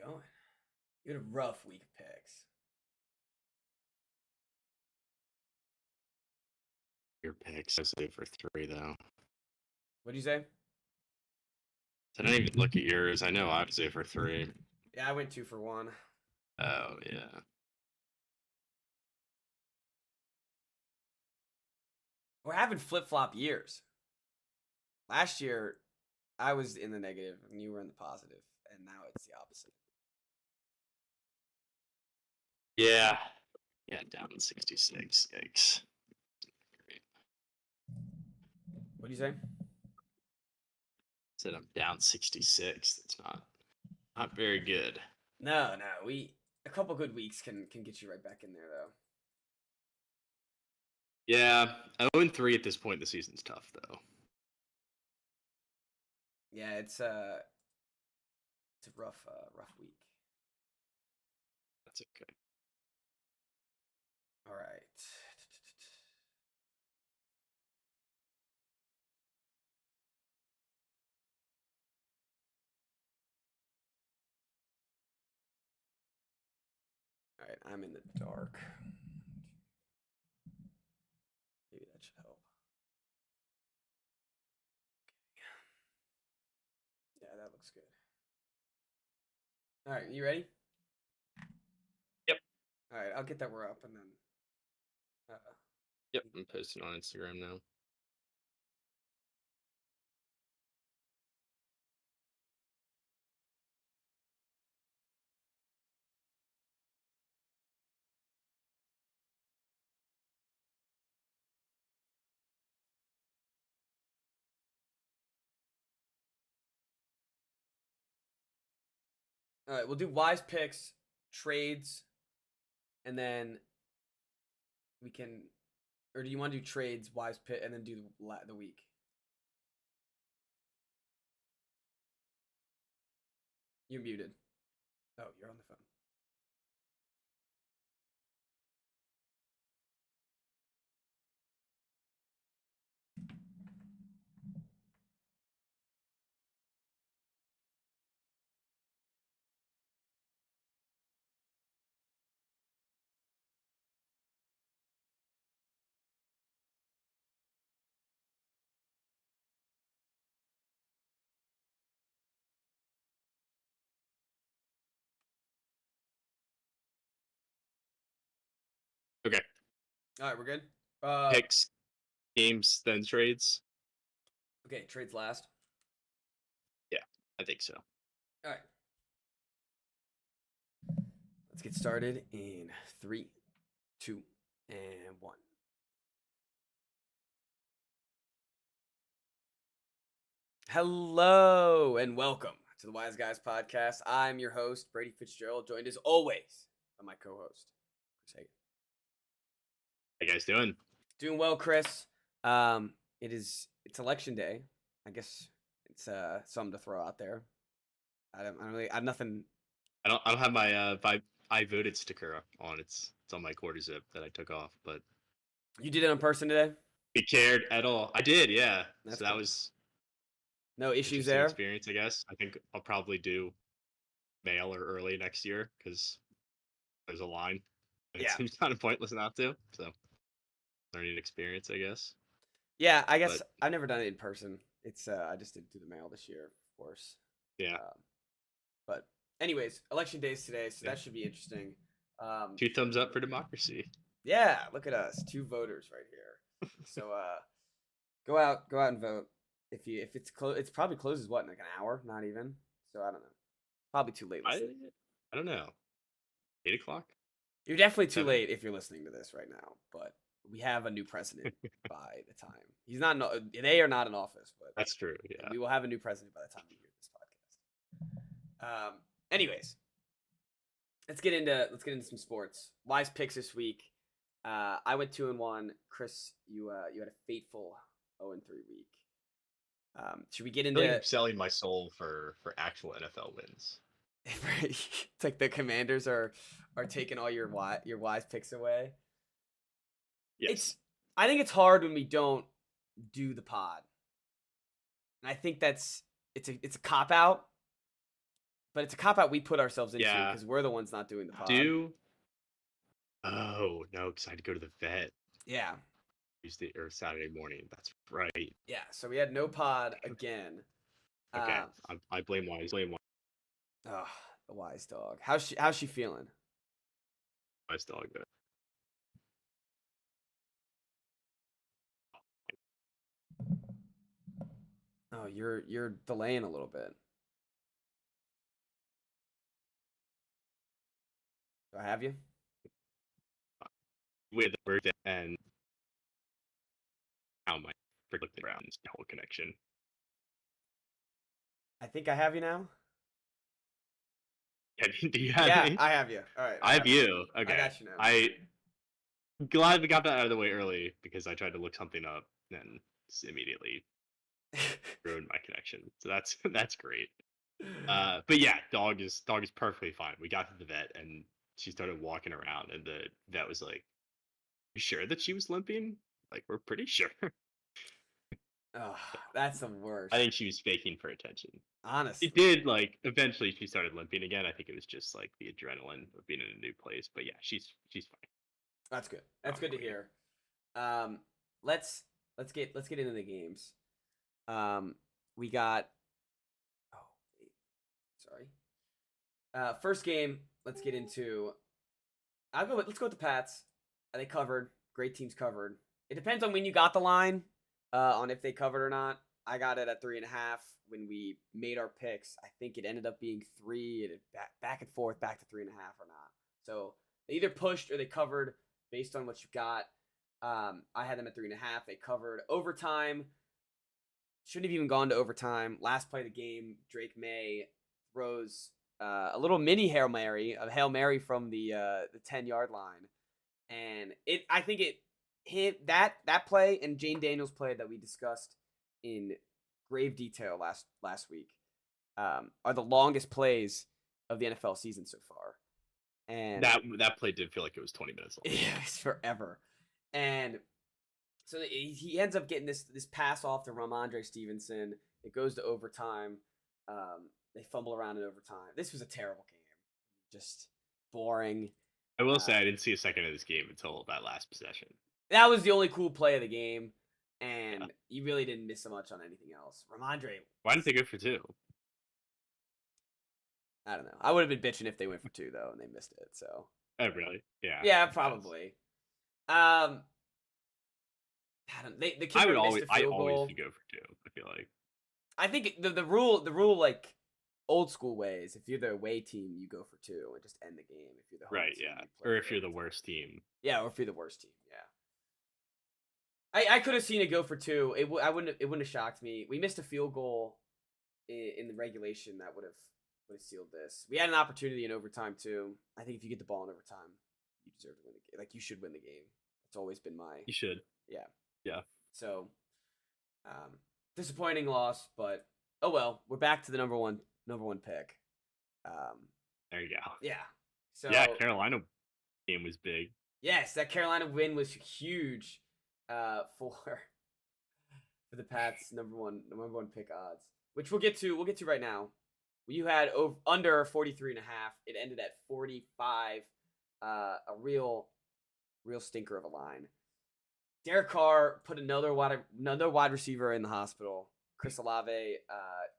going? You had a rough week of picks. Your picks. I say for 3 though. What do you say? I didn't even look at yours. I know I'd say for 3. Yeah, I went 2 for 1. Oh yeah. We're having flip-flop years. Last year, I was in the negative and you were in the positive, and now it's the opposite. Yeah. Yeah, down 66. Yikes. Great. What do you say? Said I'm down 66. That's not very good. No. A couple good weeks can get you right back in there though. Yeah, 0-3 at this point in the season's tough though. Yeah, it's a rough week. That's okay. All right. All right, I'm in the dark. Maybe that should help. Yeah, that looks good. All right, you ready? Yep. All right, I'll get that we're up and then. Yep, I'm posting on Instagram now. All right, we'll do wise picks, trades, and then we can. Or do you want to do trades, wise pick, and then do the week? You're muted. Oh, you're on the phone. Okay. All right, we're good. Picks, games, then trades. Okay, trades last. Yeah, I think so. All right. Let's get started in 3, 2, and 1. Hello and welcome to the Wise Guys podcast. I'm your host, Brady Fitzgerald, joined as always by my co-host, Chris Hagan. How you guys doing? Doing well, Chris. It's election day. I guess it's something to throw out there. I have nothing. I don't have my I voted sticker on. It's on my quarter zip that I took off, but You did it in person today? we cared at all. I did, yeah. That's So that cool. was No issues interesting there. experience, I guess. I think I'll probably do mail or early next year because there's a line. And Yeah. it seems kind of pointless not to. So learning experience, I guess. Yeah, I guess I've never done it in person. It's I just did through the mail this year, of course. Yeah. But anyways, election day is today, so that should be interesting. 2 thumbs up for democracy. Yeah, look at us, 2 voters right here. So go out and vote. If it's it's probably closes what in like an hour, not even. So I don't know. Probably too late. I don't know. 8:00? You're definitely too 7? late if you're listening to this right now. But we have a new president by the time he's not. They are not in office, but That's true. Yeah. we will have a new president by the time you hear this podcast. Anyways, let's get into some sports. Wise picks this week. I went 2-1. Chris, you had a fateful 0-3 week. Should we get into? I'm selling my soul for actual NFL wins. It's like the Commanders are taking all your wise picks away. Yes. I think it's hard when we don't do the pod. And I think it's a cop out. but it's a cop out we put ourselves into Yeah. because we're the ones not doing the pod. Oh no, because I had to go to the vet Yeah. Tuesday or Saturday morning. That's right. Yeah. So we had no pod again. Okay, I blame Wise. Oh, the wise dog. How's she feeling? Wise dog. Oh, you're delaying a little bit. Do I have you? With the birthday and how my freaking Browns whole connection. I think I have you now. Yeah, do you have Yeah, me? I have you. All right. I have you. Okay. I got you now. I glad we got that out of the way early because I tried to look something up and immediately ruined my connection. So that's great. But yeah, dog is perfectly fine. We got to the vet and she started walking around and the vet was like, "You sure that she was limping?" Like, we're pretty sure. Oh, that's the worst. I think she was faking for attention. Honestly. It did, like, eventually she started limping again. I think it was just like the adrenaline of being in a new place. But yeah, she's fine. That's good. That's good to hear. Let's get into the games. We got. Oh wait, sorry. First game. Let's get into. Let's go with the Pats. They covered. Great teams covered. It depends on when you got the line, on if they covered or not. I got it at 3.5 when we made our picks. I think it ended up being 3. It back and forth, back to 3.5 or not. So they either pushed or they covered based on what you got. I had them at 3.5. They covered overtime. Shouldn't have even gone to overtime. Last play of the game, Drake May throws a little mini Hail Mary, a Hail Mary from the 10-yard line, and I think it hit that play and Jane Daniels' play that we discussed in grave detail last week are the longest plays of the NFL season so far. And that play did feel like it was 20 minutes long. Yeah, it's forever. And so he ends up getting this pass off to Ramondre Stevenson. It goes to overtime. They fumble around in overtime. This was a terrible game. Just boring. I will say I didn't see a second of this game until that last possession. That was the only cool play of the game, and you really didn't miss so much on anything else. Ramondre. Why didn't they go for 2? I don't know. I would have been bitching if they went for 2 though, and they missed it. So. Oh really? Yeah. Yeah, probably. The kicker missed a field goal. I always go for 2. I feel like. I think the rule like old school ways. If you're the away team, you go for 2 and just end the game. If you're the home team, or if you're the worst team. Yeah, or if you're the worst team. Yeah. I could have seen it go for 2. It wouldn't have shocked me. We missed a field goal in the regulation that would have sealed this. We had an opportunity in overtime too. I think if you get the ball in overtime, you deserve to win the game. Like you should win the game. It's always been my. You should. Yeah. Yeah. So, disappointing loss, but oh well. We're back to the number one pick. There you go. Yeah. So yeah, Carolina game was big. Yes, that Carolina win was huge. For the Pats number one pick odds, which we'll get to right now. You had under 43.5. It ended at 45. A real stinker of a line. Derek Carr put another wide receiver in the hospital. Chris Olave,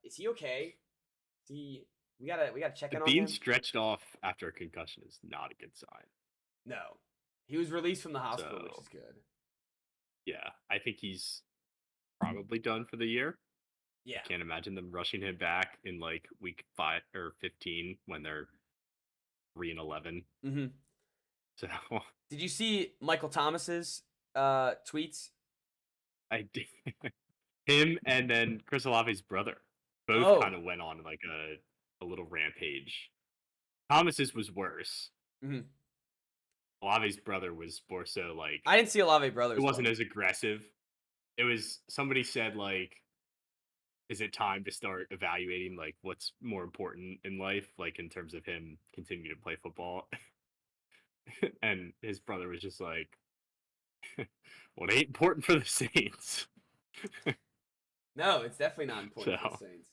is he okay? We gotta check in on him. Being stretched off after a concussion is not a good sign. No, he was released from the hospital, which is good. Yeah, I think he's probably done for the year. Yeah, I can't imagine them rushing him back in like week 5 or 15 when they're 3-11. Mm-hmm. So, did you see Michael Thomas's tweets? I did. Him and then Chris Olave's brother both kind of went on like a little rampage. Thomas's was worse. Mm-hmm. Olave's brother was more so like. I didn't see Olave brothers. It wasn't as aggressive. It was somebody said like, is it time to start evaluating like what's more important in life, like in terms of him continuing to play football? And his brother was just like, well, it ain't important for the Saints. No, it's definitely not important for the Saints.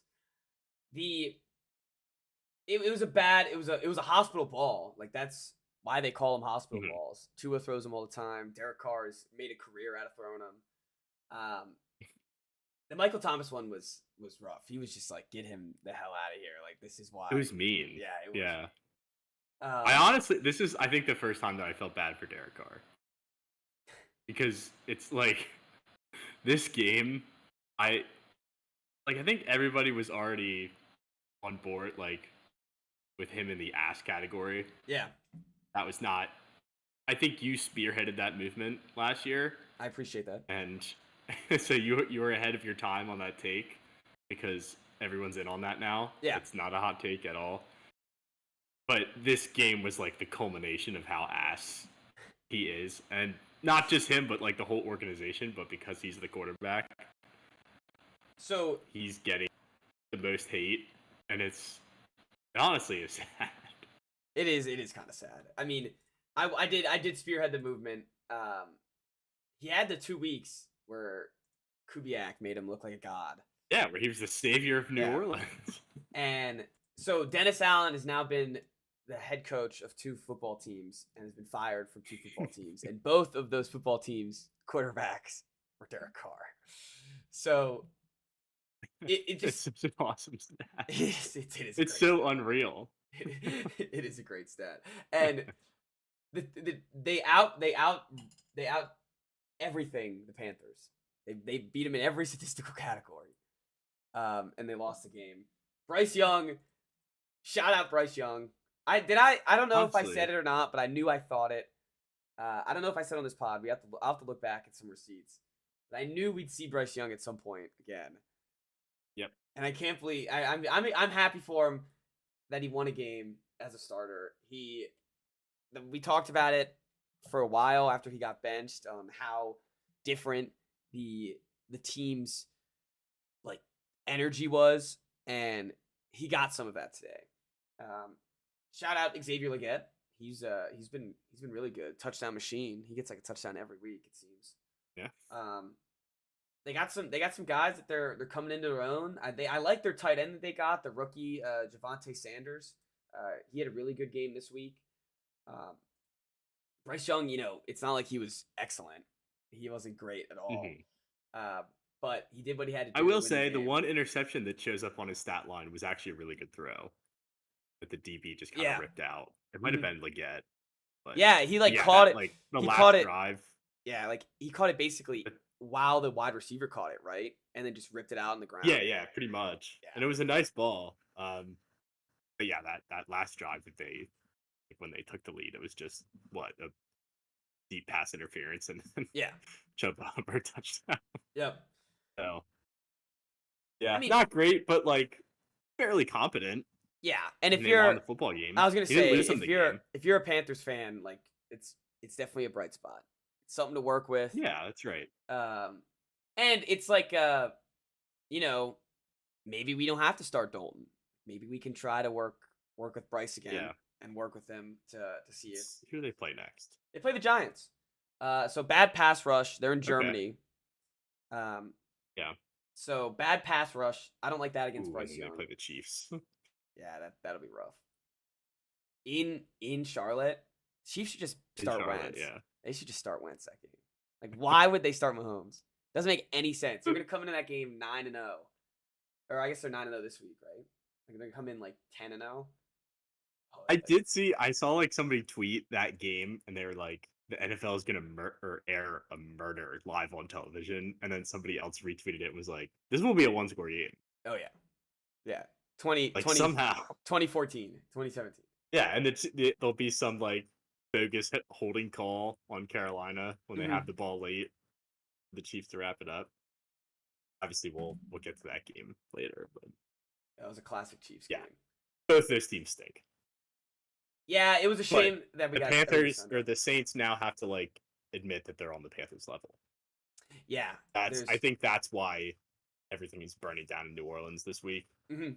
it was a bad. It was a hospital ball. Like that's why they call them hospital Mhm. balls. Tua throws them all the time. Derek Carr has made a career out of throwing them. The Michael Thomas one was rough. He was just like, get him the hell out of here. Like this is It why. was mean. Yeah, it was. Yeah. I Um, honestly, this is I think the first time that I felt bad for Derek Carr because it's like this game. I I think everybody was already on board like with him in the ass category. yeah, That was not. I think you spearheaded that movement last year, I appreciate that. and so you were ahead of your time on that take because everyone's in on that now. Yeah. It's not a hot take at all. But this game was like the culmination of how ass he is, and not just him, but like the whole organization. But because he's the quarterback, So he's getting the most hate, and it honestly is sad. it is kind of sad. I mean, I did spearhead the movement. He had the 2 weeks where Kubiak made him look like a god. Yeah, where he was the savior of New Yeah. Orleans. And so Dennis Allen has now been the head coach of 2 football teams and has been fired from 2 football teams. And both of those football teams quarterbacks were Derek Carr. So it It's just such an awesome stat. it is a It's great so stat. unreal. It is a great stat. And they out everything the Panthers. They beat them in every statistical category. And they lost the game. Bryce Young, shout out Bryce Young. I don't know if I Honestly. said it or not, but I knew I thought it. I don't know if I said on this pod. I'll have to look back at some receipts. But I knew we'd see Bryce Young at some point again. Yep. And I can't believe I'm happy for him that he won a game as a starter. We talked about it for a while after he got benched on how different the team's like energy was, and he got some of that today. Shout out Xavier Legette. He's been really good. Touchdown machine. He gets like a touchdown every week, it seems. Yeah. They got some guys that they're coming into their own. I like their tight end that they got, the rookie Javonte Sanders. He had a really good game this week. Bryce Young, it's not like he was excellent. He wasn't great at all. But he did what he had to do. I will say the one interception that shows up on his stat line was actually a really good throw that the DB just kind of ripped out. It might have been Legette. But yeah, he caught it. Like the he last caught it, drive. Yeah, like he caught it basically while the wide receiver caught it, right? And then just ripped it out on the ground. Yeah, pretty much. Yeah. And it was a nice ball. But yeah, that last drive that when they took the lead, it was just a deep pass interference and Chubb Hubbard touchdown. Yep. So yeah, not great, but like fairly competent. Yeah, and if they you're won the football game, I was gonna say if you're a Panthers fan, like it's definitely a bright spot. It's something to work with. Yeah, that's right. And it's like maybe we don't have to start Dalton. Maybe we can try to work with Bryce again and work with them to see if who do they play next. They play the Giants. So bad pass rush. They're in Germany. Yeah. So bad pass rush. I don't like that against Bryce Young. They play the Chiefs. Yeah, that'll be rough. In Charlotte, Chiefs should just start Wentz. Yeah. They should just start Wentz that game. Like, why would they start Mahomes? Doesn't make any sense. They're gonna come into that game 9-0, or I guess they're 9-0 this week, right? Like they're gonna come in like 10-0. I saw like somebody tweet that game, and they were like, the NFL is gonna air a murder live on television, and then somebody else retweeted it and was like, this will be a 1-score game. Oh yeah. 2014, 2017. Yeah, and there'll be some like bogus holding call on Carolina when they have the ball late, the Chiefs to wrap it up. Obviously, we'll get to that game later, but that was a classic Chiefs game. Both those teams stink. Yeah, it was a shame that we got the Panthers or the Saints now have to like admit that they're on the Panthers level. Yeah, I think that's why everything is burning down in New Orleans this week. Mm-hmm.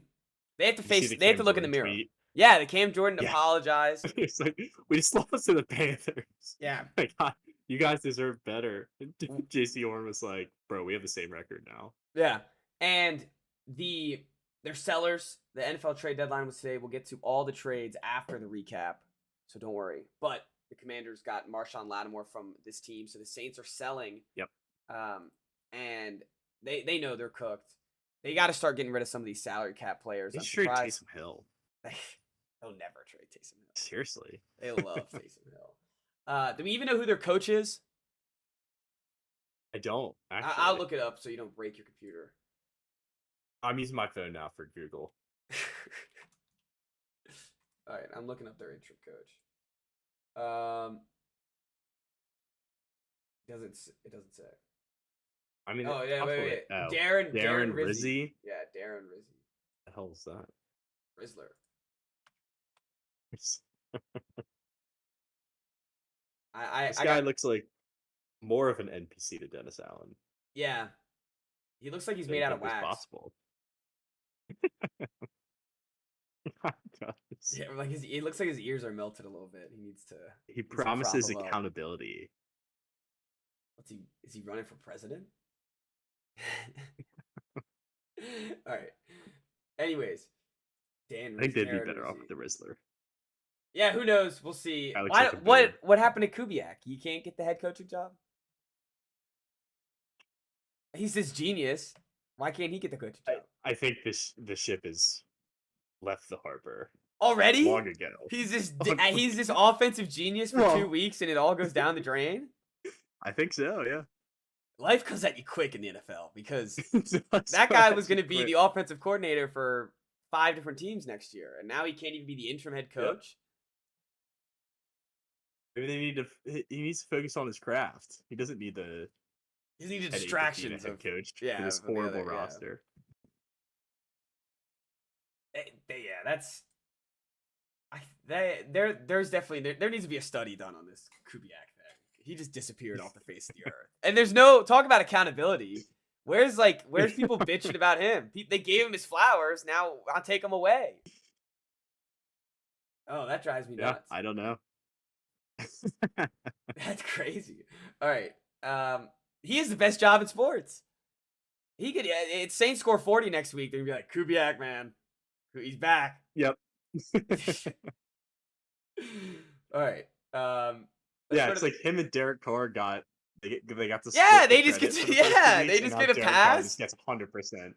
They have to look in the mirror. Tweet? Yeah, the Cam Jordan apologized. It's like, we just lost to the Panthers. Yeah. Like, you guys deserve better. JC Horn was like, bro, we have the same record now. Yeah. And they're sellers. The NFL trade deadline was today. We'll get to all the trades after the recap, so don't worry. But the Commanders got Marshawn Lattimore from this team, so the Saints are selling. Yep. And they know they're cooked. They got to start getting rid of some of these salary cap players. They I'm trade surprised. Taysom Hill. They'll never trade Taysom Hill. Seriously. They love Taysom Hill. Do we even know who their coach is? I don't, actually. I'll look it up so you don't break your computer. I'm using my phone now for Google. All right, I'm looking up their interim coach. It doesn't say. I mean, oh yeah, wait. Oh. Darren Rizzi. Rizzi? Yeah, Darren Rizzi. The hell is that? Rizzler. This guy looks like more of an NPC to Dennis Allen. Yeah, he looks like he's made out of wax. Possible. Yeah, like it looks like his ears are melted a little bit. He needs to. He promises accountability. Is he running for president? All right. Anyways, Dan. I think they'd be better off with the Rizzler. Yeah, who knows? We'll see. What happened to Kubiak? He can't get the head coaching job. He's this genius. Why can't he get the coaching job? I think the ship has left the harbor already. Long ago. He's this offensive genius for 2 weeks, and it all goes down the drain. I think so. Yeah. Life comes at you quick in the NFL because that guy was going to be the offensive coordinator for 5 different teams next year, and now he can't even be the interim head coach. Maybe he needs to focus on his craft. He doesn't need the distractions of head coach for this horrible roster. There's definitely there needs to be a study done on this Kubiak thing. He just disappeared off the face of the earth, and there's no talk about accountability. Where's people bitching about him? They gave him his flowers. Now I'll take him away. Oh, that drives me nuts. I don't know. That's crazy. All right. He has the best job in sports. He could. It's Saints score 40 next week. They're gonna be like, Kubiak, man, he's back. Yep. All right. It's like him and Derek Carr got they got the they just get a pass. Just gets 100%.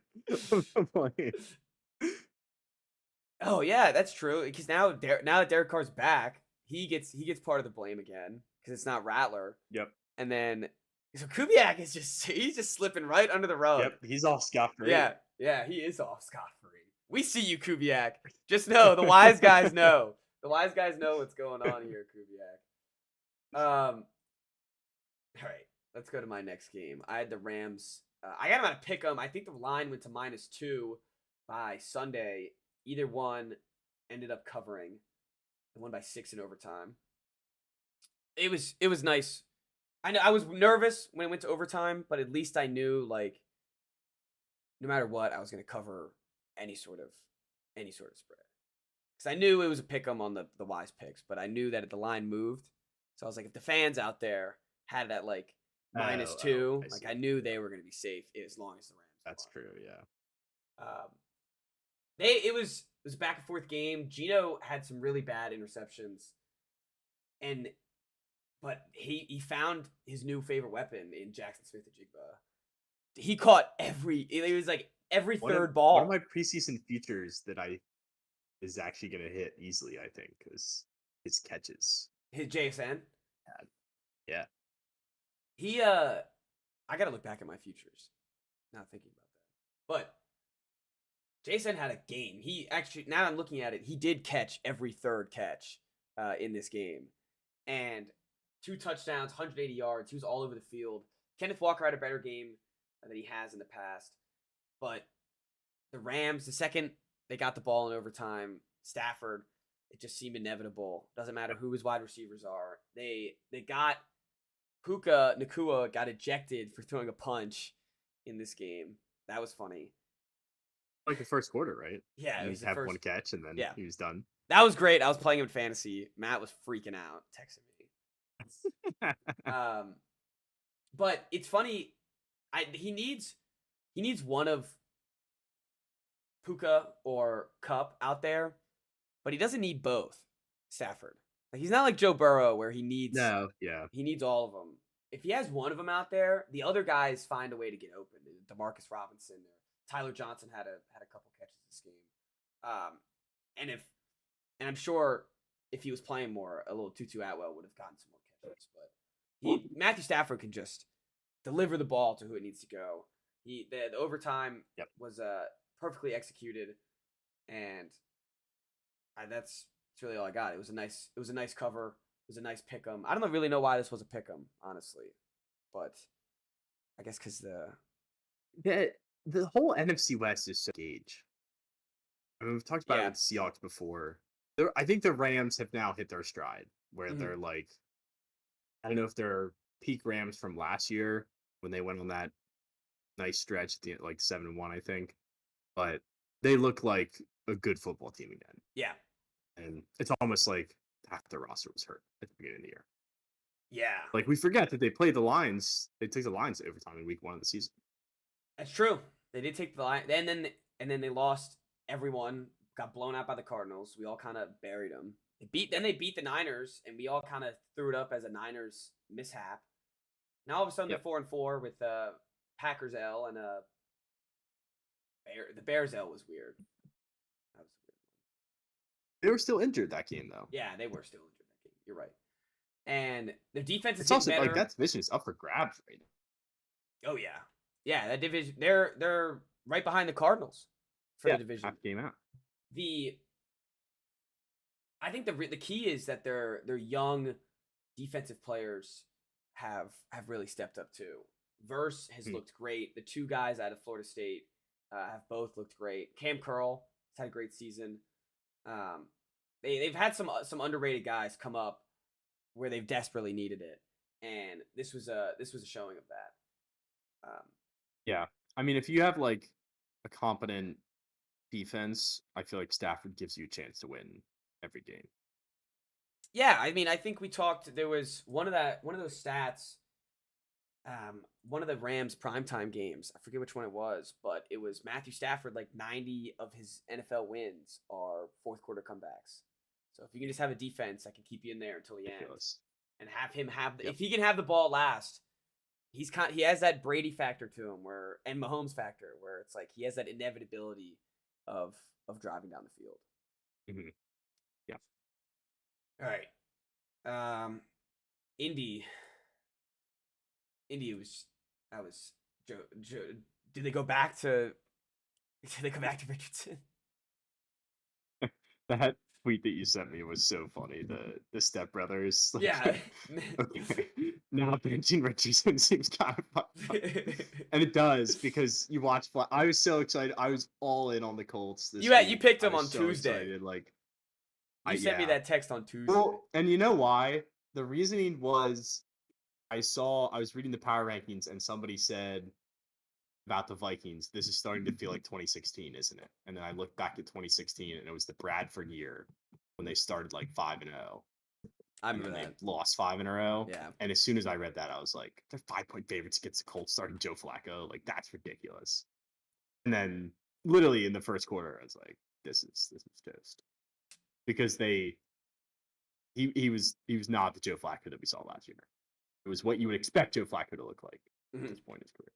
Oh yeah, that's true. Because now that Derek Carr's back, he gets part of the blame again because it's not Rattler. Yep. And then so Kubiak is he's just slipping right under the rug. Yep. He's off scot-free. Yeah, he is off scot-free. We see you, Kubiak. Just know the wise guys know. The wise guys know what's going on here, Kubiak. All right, let's go to my next game. I had the Rams. I got them at a pick 'em. I think the line went to -2 by Sunday. Either one ended up covering. They won by 6 in overtime. It was nice. I know I was nervous when it went to overtime, but at least I knew no matter what, I was going to cover any sort of spread. Because I knew it was a pick 'em on the wise picks, but I knew that the line moved. So I was like, if the fans out there had it at -2, I knew they were going to be safe as long as the Rams. That's true, yeah. It was a back and forth game. Gino had some really bad interceptions, but he found his new favorite weapon in Jackson Smith-Njigba. He caught every third ball. One of my preseason features that is actually going to hit easily, I think, because his catches. His JSN? Yeah. I got to look back at my futures. Not thinking about that. But Jason had a game. He actually, now I'm looking at it, he did catch every third catch in this game. And 2 touchdowns, 180 yards. He was all over the field. Kenneth Walker had a better game than he has in the past. But the Rams, the second they got the ball in overtime, Stafford, it just seemed inevitable. Doesn't matter who his wide receivers are. They got Puka Nacua got ejected for throwing a punch in this game. That was funny. Like the first quarter, right? Yeah, he had one catch and then he was done. That was great. I was playing him in fantasy. Matt was freaking out, texting me. But it's funny. He needs one of Puka or Cup out there, but he doesn't need both. Stafford, like he's not like Joe Burrow where No, yeah. he needs all of them. If he has one of them out there, the other guys find a way to get open. Demarcus Robinson or Tyler Johnson had a couple catches this game. And if and I'm sure if he was playing more, a little Tutu Atwell would have gotten some more catches. But Matthew Stafford can just deliver the ball to who it needs to go. The overtime was perfectly executed, and that's really all I got. It was a nice cover. It was a nice pick 'em. I don't really know why this was a pick 'em, honestly, but I guess because The whole NFC West is so gauge. I mean, we've talked about it with the Seahawks before. I think the Rams have now hit their stride, where they're like, I don't know if they're peak Rams from last year when they went on that nice stretch at the end, like 7-1, I think, but they look like a good football team again. Yeah, and it's almost like half their roster was hurt at the beginning of the year. Yeah, Like we forget that they played the Lions. They took the Lions to overtime in week 1 of the season. that's true. They did take the line, and then they lost. Everyone got blown out by the Cardinals. We all kind of buried them. They beat the Niners, and we all kind of threw it up as a Niners mishap. Now all of a sudden they're 4-4 with Packers L and the Bears L was weird. That was a weird one. They were still injured that game though. Yeah, they were still injured that game. You're right. And their defense is it's also better. Like that division is up for grabs right now. Oh yeah, that division. They're right behind the Cardinals for the division. Half game out. I think the key is that their young defensive players have really stepped up too. Verse has looked great. The two guys out of Florida State have both looked great. Cam Curl has had a great season. They've had some underrated guys come up where they've desperately needed it, and this was a showing of that. Yeah, I mean, if you have like a competent defense, I feel like Stafford gives you a chance to win every game. Yeah, I mean, I think we talked. There was one of those stats. One of the Rams primetime games. I forget which one it was, but it was Matthew Stafford. Like 90 of his NFL wins are fourth quarter comebacks. So if you can just have a defense that can keep you in there until the end, and have him if he can have the ball last, he has that Brady factor to him and Mahomes factor where it's like he has that inevitability of driving down the field. Mm-hmm. Yeah. All right. Indy was Joe. Did they go back to Richardson? That tweet that you sent me was so funny. The stepbrothers. Like, Yeah. Okay. Now benching Richardson seems kind of fun. And it does because you watch. I was so excited. I was all in on the Colts. You picked them on Tuesday. Excited. Like you sent me that text on Tuesday. Well, and you know why? The reasoning was I was reading the power rankings and somebody said about the Vikings, this is starting to feel like 2016, isn't it? And then I looked back at 2016 and it was the Bradford year when they started like 5-0. I remember that. They lost 5 in a row. Yeah. And as soon as I read that, I was like, they're 5-point favorites against the Colts starting Joe Flacco. Like, that's ridiculous. And then literally in the first quarter, I was like, this is toast. Because he was not the Joe Flacco that we saw last year. It was what you would expect Joe Flacco to look like at this point in his career.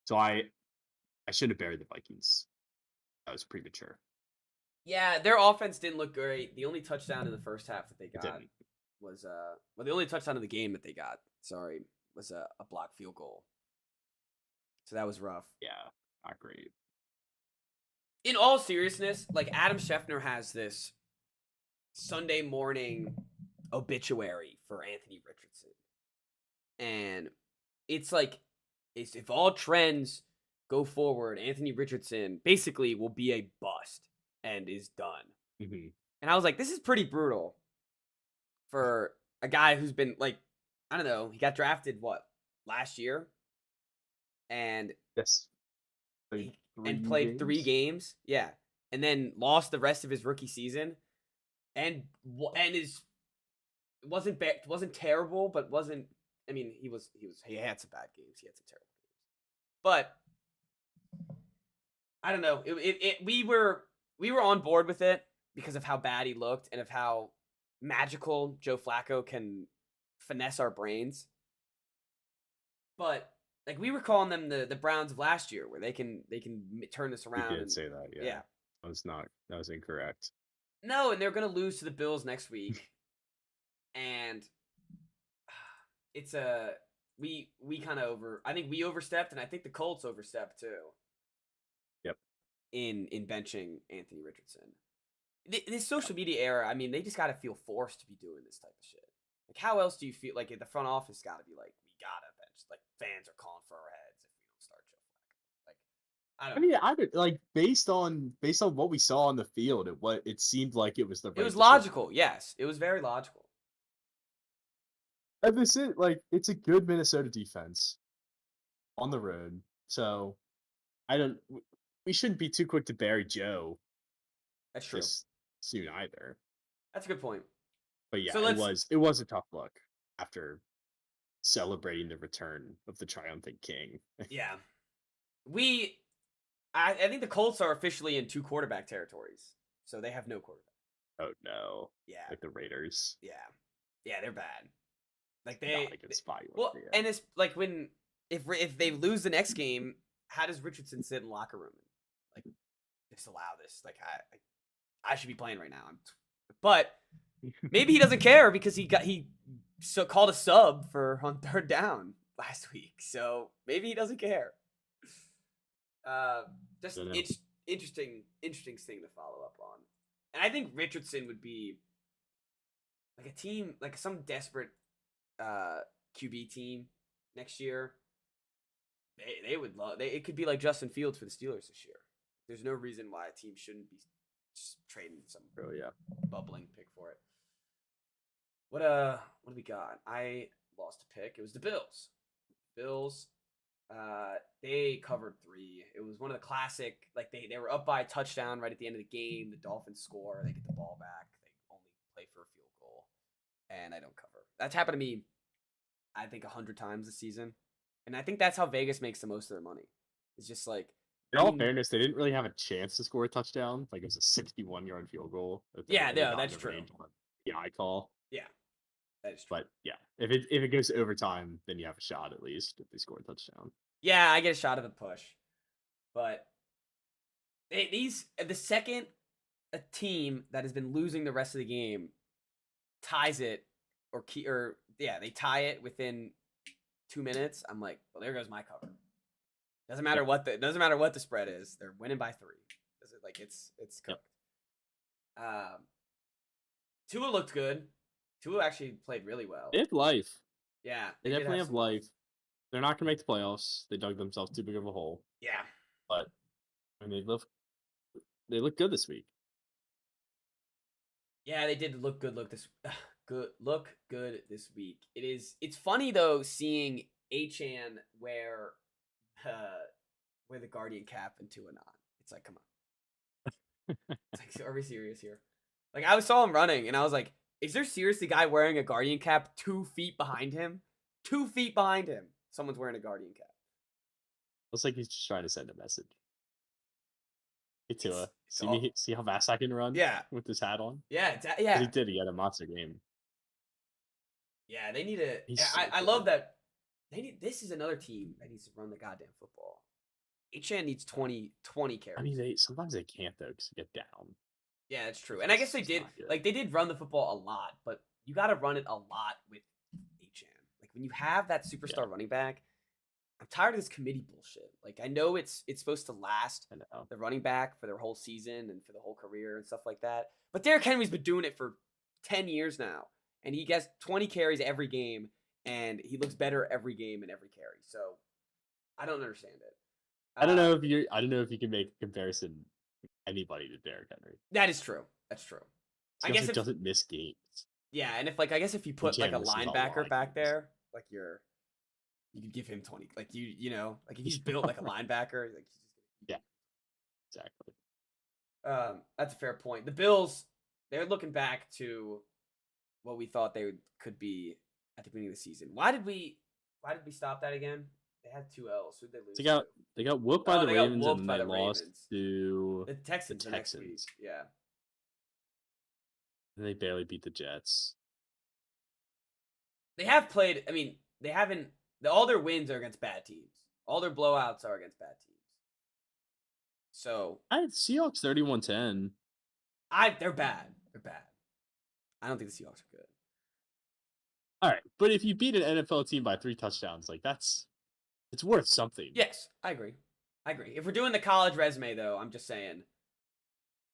So I shouldn't have buried the Vikings. That was premature. Yeah, their offense didn't look great. The only touchdown in the first half that they got was the only touchdown of the game that they got. Sorry, was a blocked field goal. So that was rough. Yeah, not great. In all seriousness, like Adam Schefter has this Sunday morning obituary for Anthony Richardson, and it's like if all trends go forward, Anthony Richardson basically will be a bust and is done. Mm-hmm. And I was like, this is pretty brutal for a guy who's been like, I don't know, he got drafted last year, and yes, played 3 games, yeah, and then lost the rest of his rookie season, and wasn't terrible, but wasn't. I mean, he had some bad games. He had some terrible games. But I don't know. We were on board with it because of how bad he looked and of how magical Joe Flacco can finesse our brains. But like we were calling them the Browns of last year, where they can turn this We around did and say that, yeah. yeah. That was incorrect. No, and they're gonna lose to the Bills next week, and it's a we kind of I think we overstepped, and I think the Colts overstepped too. Yep. In benching Anthony Richardson. This social media era, I mean, they just got to feel forced to be doing this type of shit. Like, how else do you feel? Like, the front office got to be like, we gotta bench. Like, fans are calling for our heads if we don't start Joe Flacco. Like, I I don't mean, know. I would like based on what we saw on the field, it seemed like it was the It right was decision. logical. Yes, it was very logical. And this is like it's a good Minnesota defense on the road, so I don't. We shouldn't be too quick to bury Joe That's true. this soon either. That's a good point. But yeah, So let's. it was a tough look after celebrating the return of the triumphant king. Yeah, we. I think the Colts are officially in 2 quarterback territories, so they have no quarterback. Oh no! Yeah, Like the Raiders, yeah, yeah. They're bad. Like not a good spot. well, and it's like when if they lose the next game, how does Richardson sit in the locker room and like disallow this? Like I should be playing right now. But maybe he doesn't care because he called a sub for on 3rd down last week, so maybe he doesn't care. Just it's interesting thing to follow up on, and I think Richardson would be like a team like some desperate QB team next year. They would love it could be like Justin Fields for the Steelers this year. There's no reason why a team shouldn't be just trading some bubbling pick for it. What do we got? I lost a pick. It was the Bills. Bills they covered 3. It was one of the classic like they were up by a touchdown right at the end of the game. The Dolphins score, they get the ball back. They only play for a field goal and I don't cover. That's happened to me I think 100 times this season. And I think that's how Vegas makes the most of their money. It's just like In all fairness, they didn't really have a chance to score a touchdown. Like it was a 61-yard field goal. Yeah, no, that's true. The eye call. Yeah, that is true. But yeah, if it goes to overtime, then you have a shot at least if they score a touchdown. Yeah, I get a shot of a push. But the second a team that has been losing the rest of the game ties it they tie it within 2 minutes, I'm like, well, there goes my cover. Doesn't matter what the spread is. They're winning by 3. It's cooked. Yep. Tua looked good. Tua actually played really well. They have life. Yeah, they definitely have life. They're not going to make the playoffs. They dug themselves too big of a hole. Yeah, but I mean, they look good this week. Yeah, they did look good. Look good this week. It's funny though seeing Achan wear the Guardian cap and Tua not. It's like, come on. It's like, are we serious here? Like I saw him running and I was like, is there seriously a guy wearing a Guardian cap 2 feet behind him? 2 feet behind him. Someone's wearing a Guardian cap. Looks like he's just trying to send a message. Hey Tua, see how fast I can run? Yeah. With this hat on? Yeah, yeah. He did. He had a monster game. Yeah, they need to. So I love that. This is another team that needs to run the goddamn football. HN needs 20 carries. I mean, sometimes they can't though because they get down. Yeah, that's true. And I guess they did. Like they did run the football a lot, but you got to run it a lot with HN. Like when you have that superstar running back, I'm tired of this committee bullshit. Like I know it's supposed to last the running back for their whole season and for the whole career and stuff like that. But Derrick Henry's been doing it for 10 years now, and he gets 20 carries every game, and he looks better every game and every carry. So I don't understand it. I don't know if you can make a comparison with anybody to Derrick Henry. That is true. That's true. I guess it doesn't miss games. Yeah, and if you put like a linebacker back there, like you could give him 20. Like like if he's built like a linebacker, like yeah, exactly. That's a fair point. The Bills, they're looking back to what we thought they could be at the beginning of the season. Why did we stop that again? They had 2 L's. Who'd they lose They to? got whooped by Oh, the they got Ravens, and whooped then by they the lost Ravens. to The the Texans the next week. Texans. Yeah. And they barely beat the Jets. They have played. I mean, they haven't. All their wins are against bad teams. All their blowouts are against bad teams. So I had Seahawks 31-10. they're bad. They're bad. I don't think the Seahawks are good. All right, but if you beat an NFL team by 3 touchdowns, like it's worth something. Yes, I agree. I agree. If we're doing the college resume, though, I'm just saying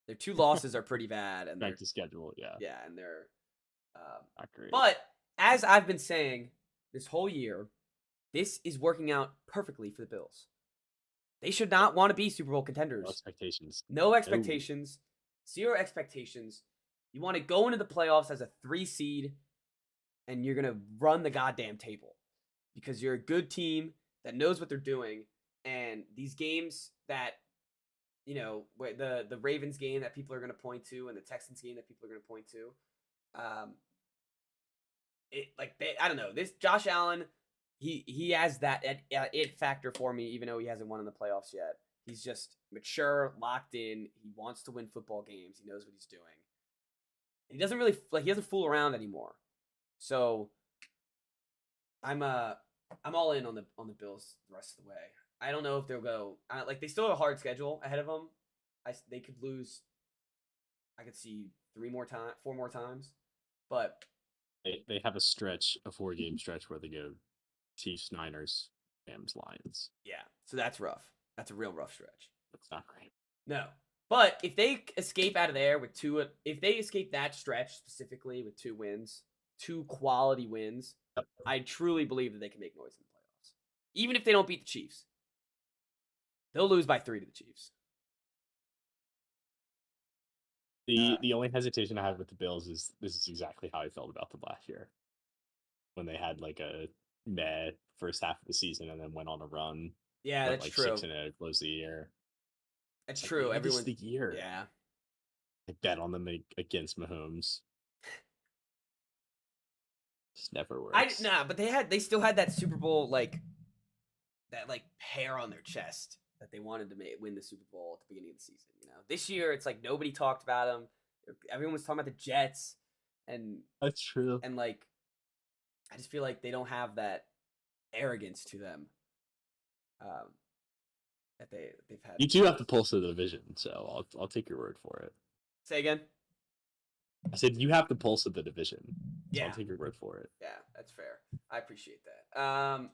their 2 losses are pretty bad, and Back to schedule, yeah, and they're. not great. But as I've been saying this whole year, this is working out perfectly for the Bills. They should not want to be Super Bowl contenders. No expectations. No expectations. Zero expectations. You want to go into the playoffs as a 3 seed, and you're going to run the goddamn table because you're a good team that knows what they're doing. And these games that, where the Ravens game that people are going to point to and the Texans game that people are going to point to, I don't know. This Josh Allen, he has that it factor for me, even though he hasn't won in the playoffs yet. He's just mature, locked in. He wants to win football games. He knows what he's doing. He doesn't really he doesn't fool around anymore. So I'm all in on the Bills the rest of the way. I don't know if they'll go they still have a hard schedule ahead of them. They could lose. I could see 4 more times, but They have a 4-game stretch where they go Chiefs, Niners, Rams, Lions. yeah. So that's rough. That's a real rough stretch. That's not great. No. But if they escape out of there with if they escape that stretch specifically with 2 wins, 2 quality wins, I truly believe that they can make noise in the playoffs. Even if they don't beat the Chiefs. They'll lose by 3 to the Chiefs. The only hesitation I have with the Bills is this is exactly how I felt about them last year. When they had like a meh first half of the season and then went on a run. Yeah, that's like true. 6-0 close the year. That's true. Everyone's the year. Yeah. I bet on them against Mahomes. Just never works. But they still had that Super Bowl that hair on their chest that they wanted to win the Super Bowl at the beginning of the season. This year it's like nobody talked about them. Everyone was talking about the Jets, and that's true. And I just feel like they don't have that arrogance to them. That they've had. You do have to pulse the division, so I'll take your word for it. Say again. I said you have the pulse of the division. So yeah. I'll take your word for it. Yeah, that's fair. I appreciate that.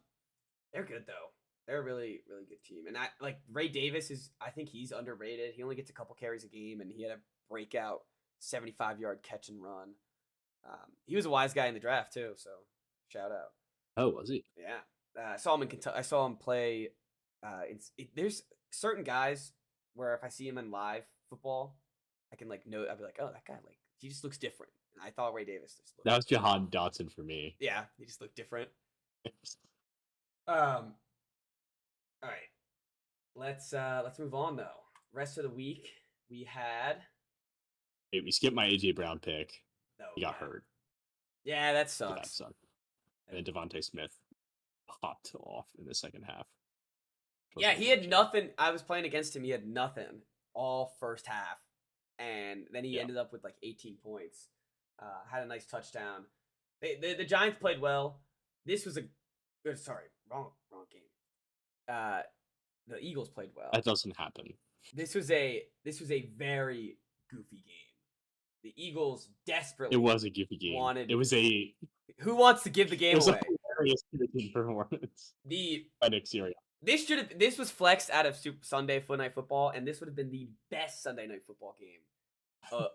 They're good though. They're a really, really good team. And Ray Davis I think he's underrated. He only gets a couple carries a game, and he had a breakout 75-yard catch and run. He was a wise guy in the draft too, so shout out. Oh, was he? Yeah. I saw him in Kentucky. I saw him play. There's certain guys where if I see him in live football, I can know. I'll be like, oh, that guy he just looks different. And I thought Ray Davis just looked. That was Jahan Dotson for me. Yeah, he just looked different. All right. Let's move on though. Rest of the week we had. Hey, we skipped my AJ Brown pick. No, he got hurt. Yeah, that sucks. So that sucked. And then Devontae Smith popped off in the second half. Yeah, he had nothing. I was playing against him. He had nothing all first half, and then he ended up with 18 points. Had a nice touchdown. The Giants played well. This was wrong game. The Eagles played well. That doesn't happen. This was a very goofy game. The Eagles desperately. It was a goofy game. It was a. Who wants to give the game away? A hilarious performance. By Nick Sirianni. This was flexed out of Sunday Night Football, and this would have been the best Sunday Night Football game